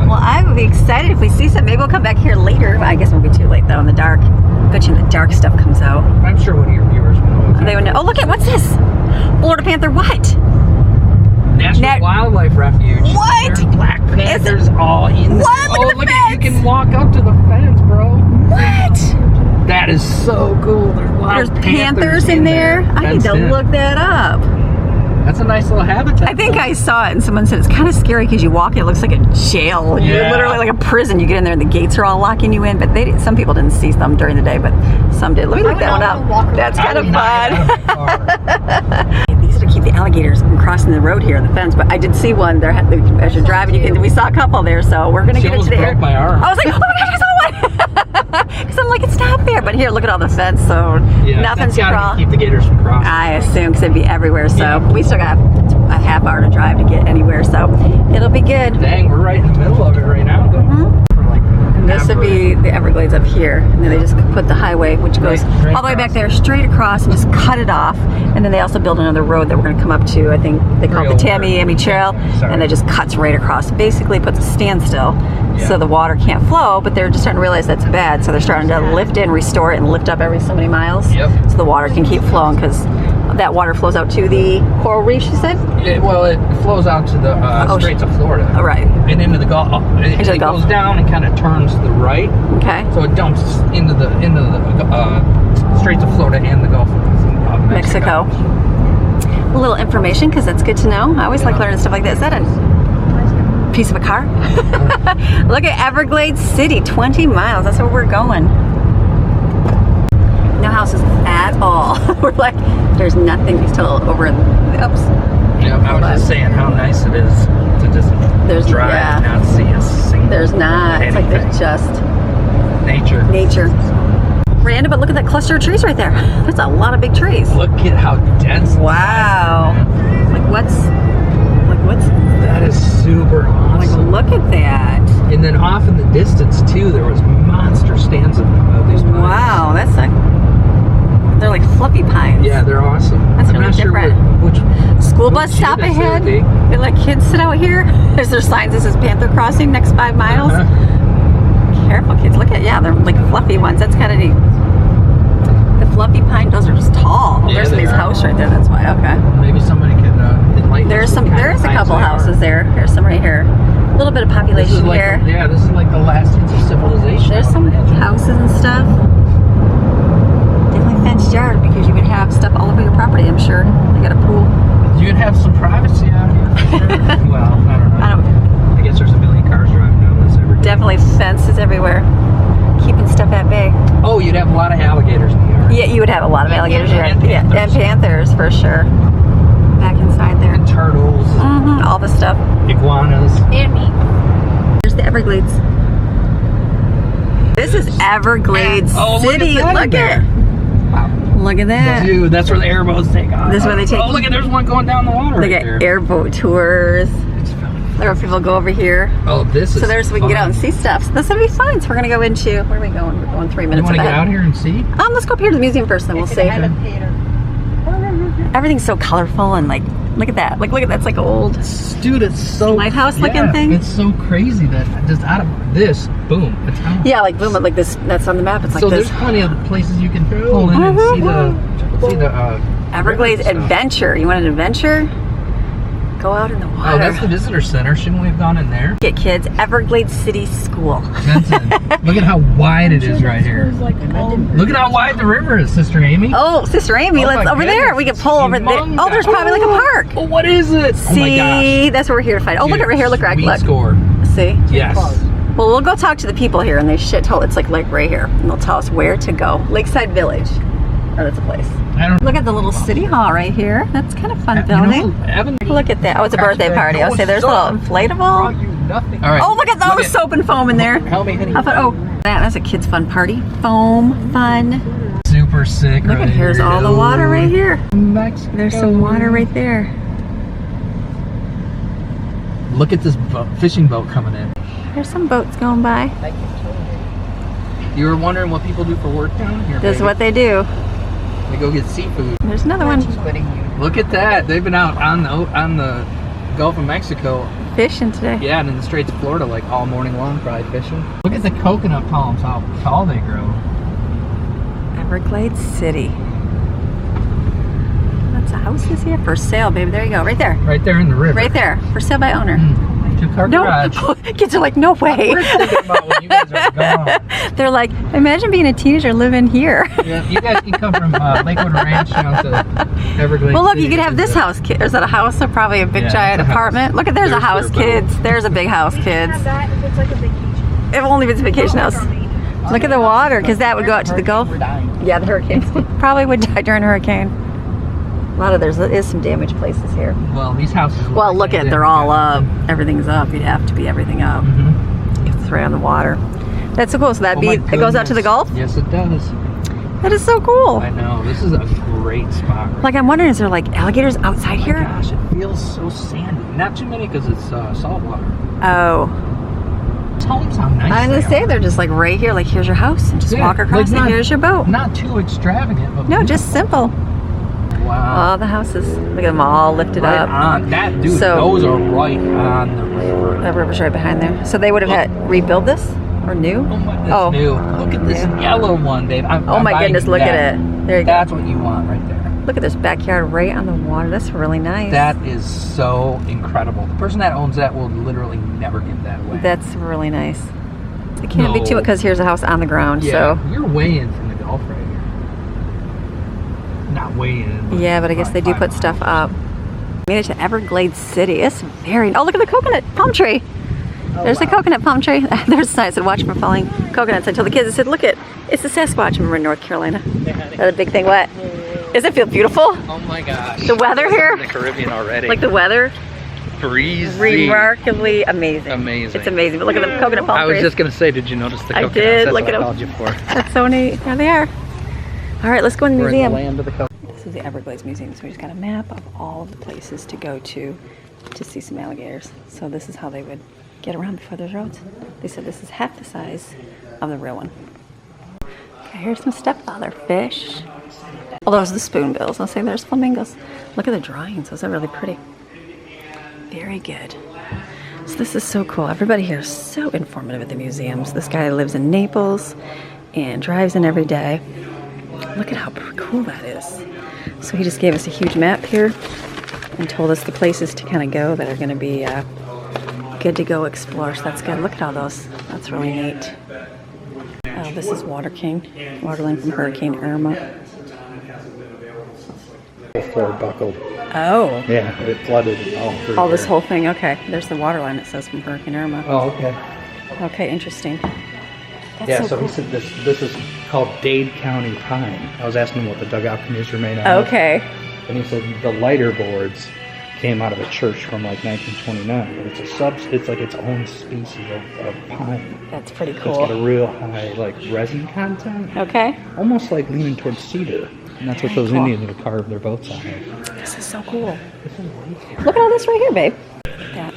Well, I would be excited if we see some. Maybe we'll come back here later. I guess it won't be too late though in the dark. Bet you the dark stuff comes out. I'm sure one of your viewers will know. They would know. Oh, look at what's this? Florida panther what? National Wildlife Refuge. What? There's black panthers all in. What? Look at the fence. You can walk up to the fence, bro. What? That is so cool. There's panthers in there. I need to look that up. That's a nice little habitat. I think I saw it and someone said it's kind of scary because you walk in, it looks like a jail. Yeah. You're literally like a prison. You get in there and the gates are all locking you in, but some people didn't see them during the day, but some did. Let me look that one up. That's kind of fun. These are to keep the alligators from crossing the road here on the fence, but I did see one there as you're driving. We saw a couple there, so we're going to get into the air. My arm. I was like, oh my gosh, I saw one! Because I'm like, it's not fair. But here, look at all the fence, so nothing's wrong. Keep the gators from crossing. I assume because it'd be everywhere, so we still got a half hour to drive to get anywhere, so it'll be good. Dang, we're right in the middle of it right now. And this would be the Everglades up here, and then they just put the highway, which goes all the way back there, straight across, and just cut it off. And then they also build another road that we're going to come up to. I think they call it the Tamiami Trail, and it just cuts right across. Basically, puts a standstill, so the water can't flow. But they're just starting to realize that's bad, so they're starting to lift it and restore it and lift up every so many miles, so the water can keep flowing because that water flows out to the coral reefs. You said? It flows out to the Straits of Florida, right, and into the Gulf. It goes down and kind of turns to the right. Okay. So it dumps into the Straits of Florida and the Gulf of Mexico. A little information because that's good to know. I always like learning stuff like that. Is that a piece of a car? Look at Everglades City, 20 miles. That's where we're going. No houses at all. We're like, there's nothing until over in the ups. Yeah, I was just saying how nice it is to just drive and not see a single. There's not. It's like there's just nature. Random, but look at that cluster of trees right there. That's a lot of big trees. Look at how dense. Wow. What's that is super awesome. Like, look at that. And then off in the distance too, there was monster stands of these pines. Wow, that's like, they're like fluffy pines. Yeah, they're awesome. That's really different. Sure which school bus stop ahead. They let kids sit out here. Is there signs that says Panther Crossing next 5 miles? Careful, kids. Look at, they're like fluffy ones. That's kind of neat. The fluffy pine, those are just tall. Yeah, there's somebody's house right there. That's why. Okay. Maybe somebody could enlighten us. There is a couple houses there. There's some right here. A little bit of population here. This is like the last inch of civilization. There's some houses and stuff. Definitely fenced yard because you would have stuff all over your property, I'm sure. They got a pool. You'd have some privacy out here. For sure. Well, I don't know. I guess there's a million cars driving down this every day. Definitely fences everywhere. keeping stuff at bay. Oh, you'd have a lot of alligators in the yard. Yeah, you would have a lot of alligators. And Yeah, and panthers for sure. Back inside there. And turtles. All the stuff. Iguanas. And me. There's the Everglades. This is Everglades City. Look at Look at that. Dude, that's where the airboats take off. This is where they take. Oh, look at, there's one going down the water. Look right at there. airboat tours. It's really There are people go over here. Oh, this is So there's we can get out and see stuff. So this will be fun. So we're gonna go into where are we going? We're going 3 You minutes want to get ahead. out here and see? Let's go up here to the museum first, then we'll see. Everything's so colorful and like, look at that. Like, look at that's like old Dude, it's so lighthouse looking thing. It's so crazy that just out of this, boom, it's out. Yeah, like boom, like this. That's on the map. It's like So this. there's plenty of places you can pull in and see the Everglades Adventure. You want an adventure? Go out in the water. Oh, that's the visitor center. Shouldn't we have gone in there? Get kids. Everglades City School. Benson, look at how wide it is right here. Look at how wide the river is, Sister Amy. Oh, Sister Amy, Oh let's my over there. goodness, We can it's pull over there. humongous. Oh, there's probably like a park. Oh, what is it? Oh my gosh. See, that's what we're here to find. Oh, look at right here. Look, Sweet look. score. See? Yes. Well, we'll go talk to the people here, and they told it's like right here, and they'll tell us where to go. Lakeside Village. Oh, that's a place. I don't Look at the little city hall right here. That's kind of fun You building. know, Evan, Look at that. Oh, it's a birthday party. I'll say there's a little inflatable. all right. Oh, look at those soap and foam in there. Help me, honey. How fun. Oh, that's a kid's fun party. Foam fun. Super sick. Look at here's all the water right here. Mexico. There's some water right there. Look at this fishing boat coming in. There's some boats going by. You were wondering what people do for work down here? This is baby? what they do. They go get seafood. There's another one. Look at that. They've been out on the Gulf of Mexico. Fishing today. Yeah, and in the Straits of Florida like all morning long, probably fishing. Look at the coconut palms, how tall they grow. Everglades City. That's a houses here for sale, baby. There you go. Right there. Right there in the river. Right there. For sale by owner. Two-car No, garage. kids are like, no way. We're thinking about when you guys are gone. They're like, imagine being a teenager living here. Yeah, you guys can come from Lakewood Ranch down to Everglades. Well, look, you City. could have this house, kid. Is that a house or probably a big Yeah, giant it's a house. apartment? Look at there's a There's house, their kids. There's a big house, kids. Have that if it's like a vacation. If only if it's a vacation house. Look at the water, because that would go out to the Gulf. We're dying. Yeah, the hurricanes probably would die during a hurricane. A lot of there is some damaged places here. Well, these houses. Well, look at they're all up. Everything's up. You'd have to be everything up. It's right on the water. That's so cool. So that it goes out to the Gulf. Yes, it does. That is so cool. I know. This is a great spot. Right Like I'm wondering, is there like alligators outside here? Gosh, it feels so sandy. Not too many because it's salt water. Oh, Tell them how nice. I was gonna say they're just like right here. Like here's your house, and just Yeah, walk across, like and here's your boat. Not too extravagant, but No, just simple. wow. All the houses. Look at them all lifted Right up. on that, dude. So- those are right on the river. The river's right behind there. So they would have had rebuild this or new? Oh my, that's Oh. new. Look at this Yeah. yellow one, babe. Oh I'm my buying goodness, you look that. at it. There you go. That's what you want right there. Look at this backyard right on the water. That's really nice. That is so incredible. The person that owns that will literally never give that away. That's really nice. It can't be No. too much because here's a house on the ground. Yeah, So you're way in from the Gulf right here. Not way in. yeah, but I guess they do put stuff up. Made it to Everglades City. It's very. Oh, look at the coconut palm tree. There's the coconut palm tree. There's a sign that said, "Watch for falling coconuts." I told the kids, I said, "Look it, it's the Sasquatch." Remember in North Carolina? That's a big thing. What? Does it feel beautiful? Oh my gosh. The weather here, In the Caribbean already. like the weather, breezy. remarkably amazing. Amazing. It's amazing. But look at the coconut palm I was trees. just gonna say, did you notice the I coconuts? did, That's look what at I 'em. called you for. That's so neat. There they are. All right, let's go in the We're in museum. the land of the coconut. This is the Everglades Museum, so we just got a map of all of the places to go to see some alligators. So this is how they would get around before there's roads. They said this is half the size of the real one. Okay, here's some stepfather fish. Oh, those are the spoonbills. I'll say there's flamingos. Look at the drawings. Those are really pretty. Very good. So this is so cool. Everybody here is so informative at the museums. This guy lives in Naples and drives in every day. Look at how cool that is. So he just gave us a huge map here and told us the places to kind of go that are going to be good to go explore. So that's good. Look at all those. That's really neat. Oh, this is Water King. Waterline from Hurricane Irma. Floor buckled. Oh. Yeah, it flooded all through. Oh, this there. whole thing. Okay. There's the water line it says from Hurricane Irma. Oh, okay. Okay, interesting. Yeah, so so cool. he said this is called Dade County pine. I was asking him what the dugout canoes were made out of. Okay. And he said the lighter boards came out of a church from like 1929, but it's like its own species of pine. That's pretty It's cool. got a real high like resin content, Okay. almost like leaning towards cedar. And that's what Very those cool. Indians would carve their boats out of. This is so cool. Look at all this right here, babe. Look at that.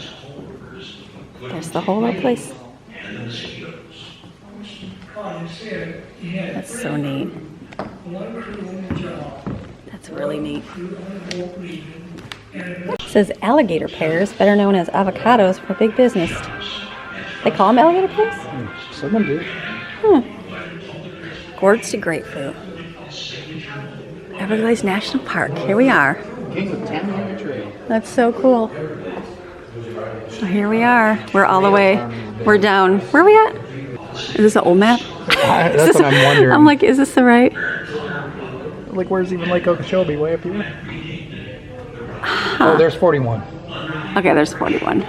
There's the whole other place. That's so neat. That's really neat. It says alligator pears, better known as avocados, for big business. They call them alligator pears? Someone do. Gourds to grapefruit. Everglades National Park. Here we are. That's so cool. So here we are. We're all the way. We're down. Where are we at? Is this an old map? That's what I'm wondering. I'm like, is this the right? Like, where's even Lake Okeechobee? Way up here? Oh, there's 41. Okay, there's 41.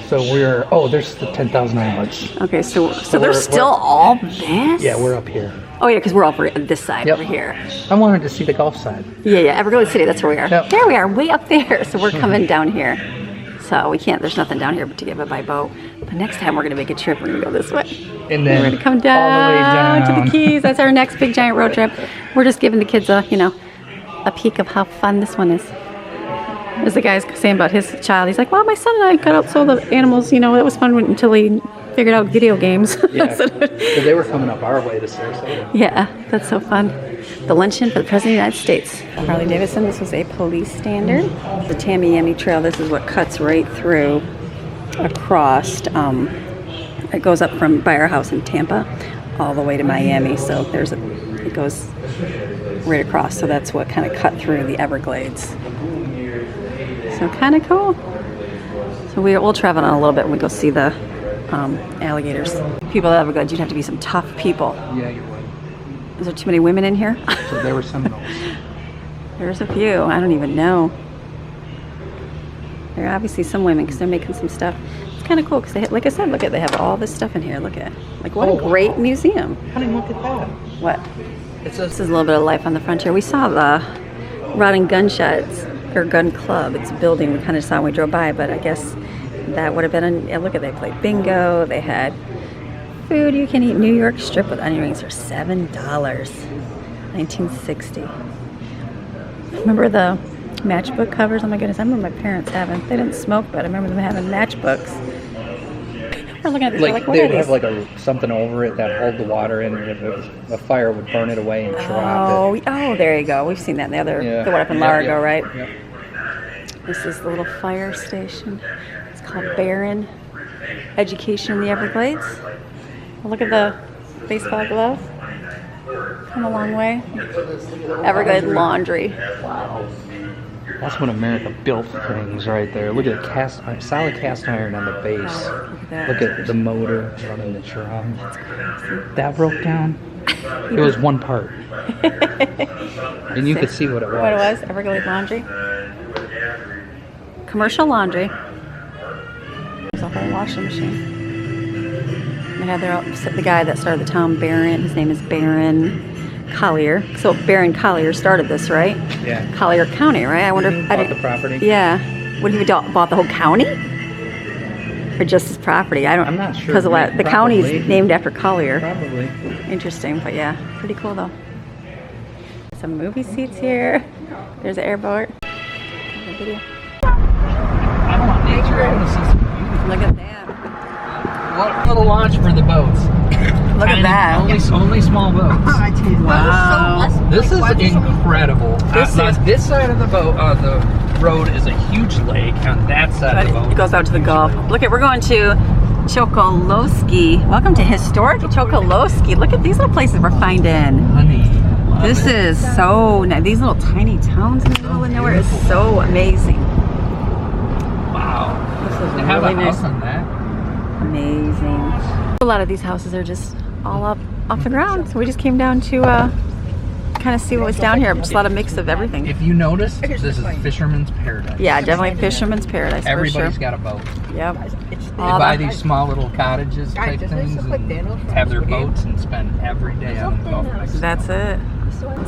So there's the 10,000 Islands. Okay, so we're- there's still all this? Yeah, we're up here. Oh yeah, because we're over this side Yep. over here. I wanted to see the Gulf side. Yeah, Everglades City, that's where we are. Yep. There we are, way up there. So we're coming down here. So we can't, there's nothing down here but to get by boat. But next time we're going to make a trip, we're going to go this way. And then We're going to come all the way down to down. the Keys. That's our next big giant road trip. We're just giving the kids a peek of how fun this one is. As the guy's saying about his child, he's like, well, my son and I got out so the animals, it was fun until he figured out video games. Yeah, so they were coming up our way to Sarasota. Yeah, that's so fun. The luncheon for the President of the United States. Harley Davidson, this was a police standard. The Tamiami Trail, this is what cuts right through across. It goes up from by our house in Tampa all the way to Miami. So it goes right across. So that's what kind of cut through the Everglades. So kind of cool. So we'll travel on a little bit when we go see the alligators. People at Everglades, you'd have to be some tough people. Yeah, you're right. Is there too many women in here? So there were Seminoles. There's a few. I don't even know. There are obviously some women because they're making some stuff. It's kind of cool because like I said, they have all this stuff in here. Look at, what a great museum. Honey, look at that. What? This This is a little bit of life on the frontier. We saw the Rod and Gun Shots or Gun Club. It's a building we kind of saw when we drove by, but I guess that would have been. Look at, they played bingo. They had food you can eat. New York strip with onion rings for $7. 1960. Remember the matchbook covers? Oh my goodness, I remember my parents having. They didn't smoke, but I remember them having matchbooks. We're looking at these. Like, what they are would these? have something over it that hold the water in, and if it was, a fire would burn it away and drop it. Oh, there you go. We've seen that in the other, Yeah. the one up in Yep, Largo, yep, right? yep. This is the little fire station. It's called Barron Education in the Everglades. Look at the baseball glove. Come a long way. Everglades Laundry. Wow. That's when America built things right there. Look at the solid cast iron on the base. Wow, look at that. Look at the motor running the drum. That broke down. It was one part. And you could see what it was. What it was? Everglades Laundry. Commercial laundry. There's a whole washing machine. They had the guy that started the town, Barron. His name is Barron Collier. So Barron Collier started this, right? Yeah. Collier County, right? I wonder if Bought the property? Yeah. Would he have bought the whole county? Or just his property? I'm not sure. Because the Probably. county's named after Collier. Probably. Interesting, but yeah, pretty cool though. Some movie seats here. There's an airboat. Video. I want nature. I want to see some beauty. Look at that. What little launch for the boats. Look at that. Only small boats. Wow. This is incredible. This side of the boat, the road is a huge lake. On that side of the boat, It goes out to the Gulf. Look at, we're going to Chokoloskee. Welcome to historic Chokoloskee. Look at these little places we're finding. honey. This is so nice. These little tiny towns in the middle of nowhere is so amazing. Wow. This is They have really a house nice. on that. Amazing. A lot of these houses are just all up off the ground. So we just came down to kind of see what was down here. Just a lot of mix of everything. If you notice, this is fisherman's paradise. Yeah, definitely fisherman's paradise for Everybody's sure. got a boat. Yep. They buy these small little cottages type things and have their boats and spend every day on the Gulf of Mexico. That's it.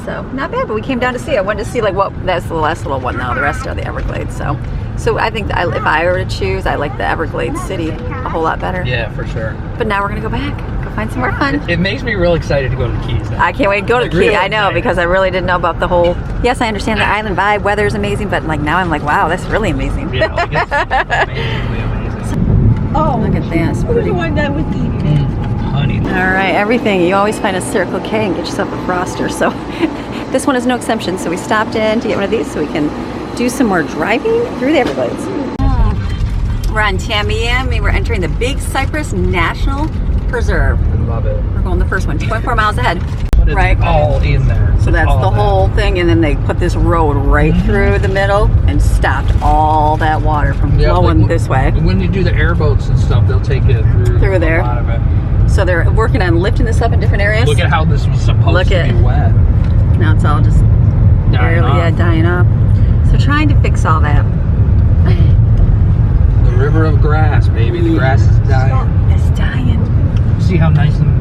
So not bad, but we came down to see. I wanted to see like what. That's the last little one now. The rest are the Everglades. So I think that if I were to choose, I like the Everglades city a whole lot better. Yeah, for sure. But now we're gonna go back, go find some more fun. It makes me real excited to go to the Keys now. I can't wait to go to the Key. Really I know, because I really didn't know about the whole. Yes, I understand the island vibe. Weather's amazing, but like now I'm like, wow, that's really amazing. Yeah, like it's amazingly amazing. Oh, Look at that. It's who's pretty. the one that was eating it? Honey. All right, everything. You always find a Circle K and get yourself a froster. So this one is no exception. So we stopped in to get one of these so we can do some more driving through the Everglades. We're on Tamiami. We're entering the Big Cypress National Preserve. I love it. We're going the first one, 2.4 miles ahead. But it's Right. all in there. So that's the whole thing, and then they put this road right through the middle and stopped all that water from flowing this way. When you do the airboats and stuff, they'll take it through there. A lot of it. So they're working on lifting this up in different areas. Look at how this was supposed to be wet. Now it's all just dying up. So trying to fix all that. The river of grass, baby. The grass is dying. It's dying. See how nice and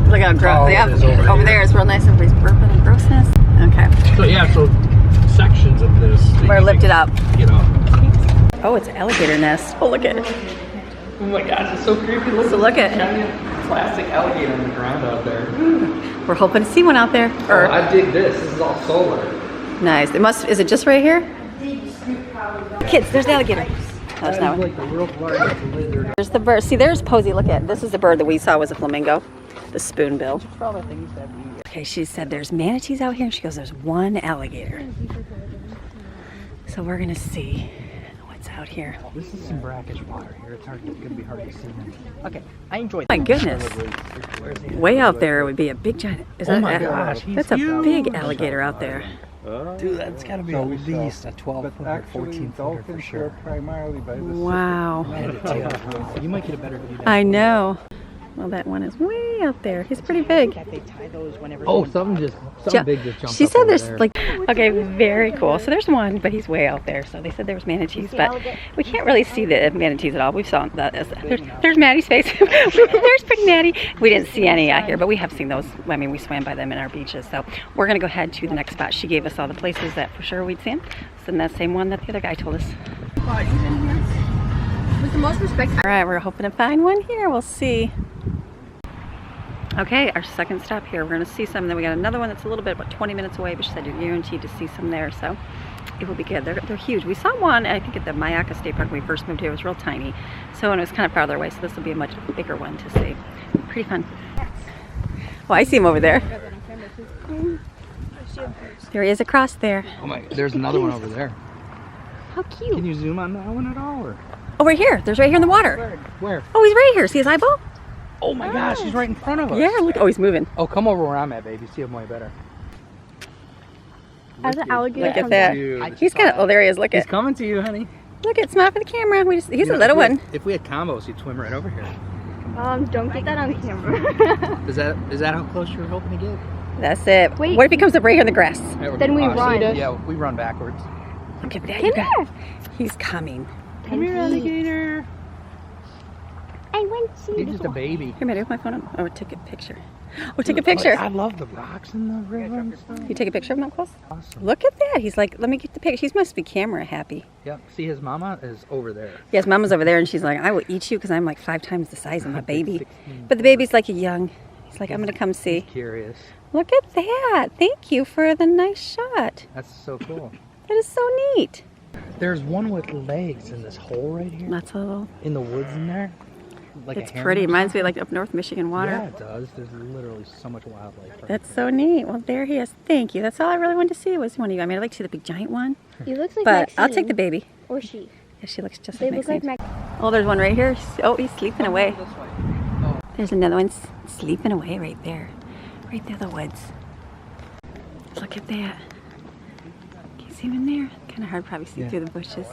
Look how gross. it Yeah, is over over here. there it's real nice. Everybody's burping and grossness. Okay. so yeah. So sections of this We're lifted up. You know. Oh, it's alligator nest. Oh, look at it. Oh my gosh, it's so creepy. So look at giant plastic alligator on the ground out there. We're hoping to see one out there. Oh, I dig this. This is all solar. Nice. It must. Is it just right here? Kids, there's the alligator. There's that one. Like the world's largest lizard. There's the bird. See, there's Posey. Look at it. This is the bird that we saw was a flamingo, the spoonbill. Okay, she said there's manatees out here, and she goes, there's one alligator. So we're gonna see what's out here. This is some brackish water here. It's gonna be hard to see. Okay, I enjoyed. My goodness, way out there would be a big giant. Is Oh that my gosh, he's that's a huge. big alligator out there. Dude, that's gotta be at least a 12 foot or 14 footer for sure. Primarily by the Wow. You might get a better view. I know. Well, that one is way out there. He's pretty big. Oh, something big just jumped She up said over there's there. like, okay, very cool. So there's one, but he's way out there. So they said there was manatees, but we can't really see the manatees at all. We saw that. There's Maddie's face. There's Big Maddie. We didn't see any out here, but we have seen those. I mean, we swam by them in our beaches. So we're gonna go ahead to the next spot. She gave us all the places that for sure we'd seen. So that same one that the other guy told us. With the most respect. All right, we're hoping to find one here. We'll see. Okay, our second stop here. We're going to see some. Then we got another one that's a little bit about 20 minutes away, but she said you're guaranteed to see some there. So it will be good. They're huge. We saw one, I think, at the Mayaca State Park when we first moved here. It was real tiny. So, and it was kind of farther away. So this will be a much bigger one to see. Pretty fun. Well, I see him over there. There he is across there. Oh my, there's another one over there. How cute. Can you zoom on that one at all? Or? Oh, right here. There's right here in the water. Where? Oh, he's right here. See his eyeball? Oh my gosh, he's right in front of us. Yeah, look. Oh, he's moving. Oh, come over where I'm at, baby. See him way better. As an alligator. Look at that. Dude. He's kind of, oh, there he is. Look He's at. coming to you, honey. Look at, smile for the camera. He's You a know, little one. If we had combos, he'd swim right over here. Don't get that on camera. Is that how close you're hoping to get? That's it. Wait. What if he comes up right here in the grass? Then we Oh, run. Yeah, we run backwards. Look at that. Come you guys. here. He's coming. Come here, alligator. I want to see. He's just a baby. Here, Maddie, with my phone up. Oh, take a picture. Oh, take a picture. I love the rocks in the river and stuff. You take a picture of him up close? Awesome. Look at that. He's like, let me get the picture. He must be camera happy. Yeah, see his mama is over there. Yes, Mama's over there, and she's like, I will eat you because I'm like 5 times the size of my baby. 16. But the baby's like a young. He's like, I'm going to come see. Curious. Look at that. Thank you for the nice shot. That's so cool. That is so neat. There's one with legs in this hole right here. That's a little. In the woods in there. Like It's a heron pretty. or Reminds me of like up north Michigan water. Yeah, it does. There's literally so much wildlife. Right That's so neat. Well, there he is. Thank you. That's all I really wanted to see was one of you. I mean, I'd like to see the big giant one, He looks like but I'll Maxine. take the baby. Or she. Yeah, she looks just They like look like Maxine. Max. Oh, there's one right here. Oh, he's sleeping away. This way. There's another one sleeping away right there. Right there, the woods. Look at that. Can you see him in there? Kind of hard to probably see Yeah. through the bushes.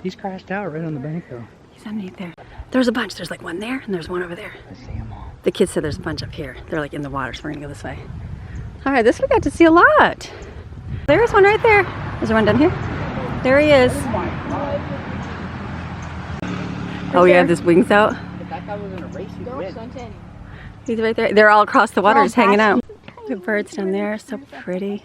He's crashed out right on the bank though. He's underneath there. There's a bunch. There's like one there and there's one over there. I see them all. The kids said there's a bunch up here. They're like in the water, so we're gonna go this way. All right, this we got to see a lot. There's one right there. Is there one down here? There he is. Oh, yeah, his wings out. If that guy was in a race, he'd win. He's right there. They're all across the water, just hanging out. The birds down there are so pretty.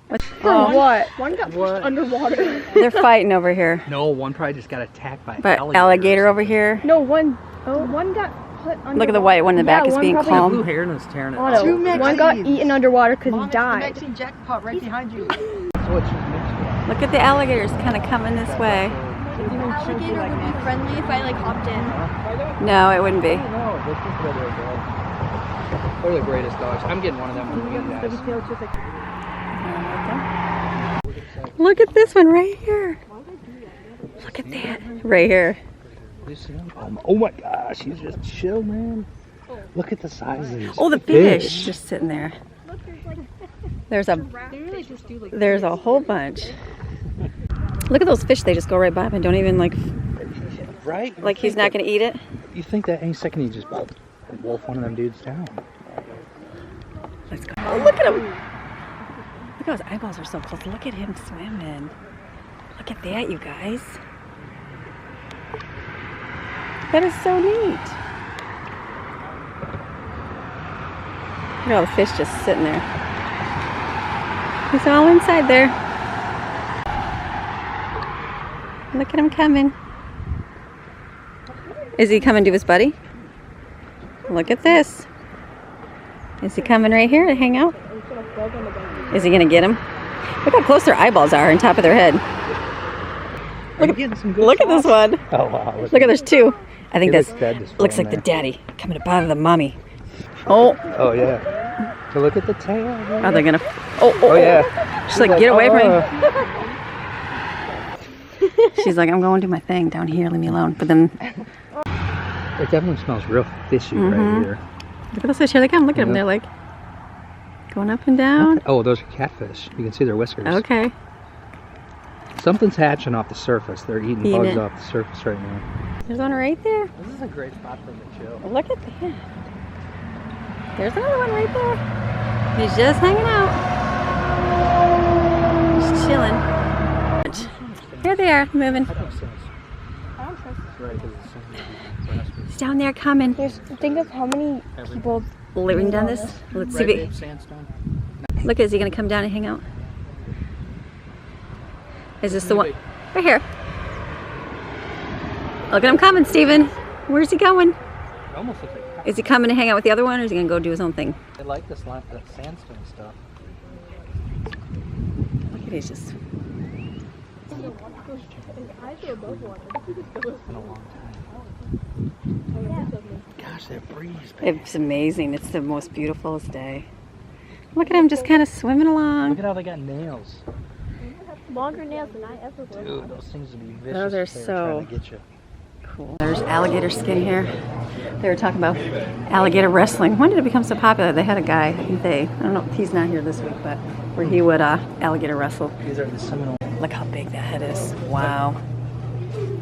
What's What? One got pushed underwater. They're fighting over here. No, one probably just got attacked by But alligator over here. No, one got put underwater. Look at the white one in the back is being Blue calm. hair and is tearing it. Oh, no. One got eaten underwater because he died. Mexican jackpot right behind you. Look at the alligators kind of coming this way. The alligator would be friendly if I like hopped in. No, it wouldn't be. No, they're the greatest dogs. I'm getting one of them with you guys. Look at this one right here. Look at that. Right here. Oh my gosh, he's just chill, man. Look at the size of these. Oh, the fish just sitting there. There's a whole bunch. Look at those fish. They just go right by him and don't even like he's not going to eat it. You think that any second he just wolf one of them dudes down. Let's go. Oh, look at him. Look at his eyeballs are so close. Look at him swimming. Look at that, you guys. That is so neat. Look at all the fish just sitting there. He's all inside there. Look at him coming. Is he coming to his buddy? Look at this. Is he coming right here to hang out? Is he gonna get him? Look how close their eyeballs are on top of their head. Look at this one. Oh wow. Look at there's two. I think He that's looks dead this looks one like the there. daddy coming to bother the mommy. Oh, Oh yeah. So look at the tail. are they gonna? Oh yeah. She's like, get away from me. She's like, I'm going to do my thing down here. Leave me alone. But then, It definitely smells real fishy right here. look at those fish. Here they come. Look at them. They're like going up and down. Oh, those are catfish. You can see their whiskers. Okay. Something's hatching off the surface. They're eating bugs it. off the surface right now. There's one right there. This is a great spot for them to chill. Look at that. There's another one right there. He's just hanging out. Just chilling. Here they are, moving. He's down there coming. Think of how many people. Living down this. Let's see. Red sandstone. Look, is he going to come down and hang out? Is this the one? Right here. Look at him coming, Steven. Where's he going? It almost looks like Is he coming to hang out with the other one, or is he going to go do his own thing? they like this line, that sandstone stuff. Look at he's just. It's been a long time. Gosh, that breeze, baby. It's amazing. It's the most beautifulest day. Look at him just kind of swimming along. Look at how they got nails. Longer nails than I ever would. Dude, those things would be vicious. Those are if they were so- trying to get you. Cool. There's alligator skin here. They were talking about alligator wrestling. When did it become so popular? They had a guy, I think I don't know, he's not here this week, but where he would alligator wrestle. These are the Seminole. Look how big that head is. Wow.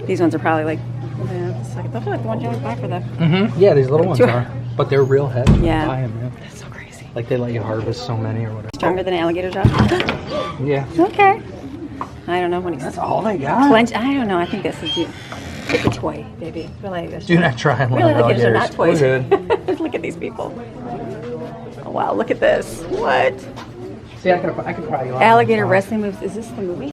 These ones are probably like, those are like the ones you always buy for them. Mm-hmm. Yeah, these little ones are. But they're real heads. You Yeah. buy 'em, man. That's so crazy. Like they let you harvest so many or whatever. Stronger than an alligator jaw? Yeah. Okay. I don't know when he's That's all they got. clenched. I don't know. I think this is it's a toy, baby. Really, Do not try and Real let alligators are not toys. We're good. Look at these people. Oh, wow, look at this. What? See, I could probably Alligator wrestling moves. Is this the movie?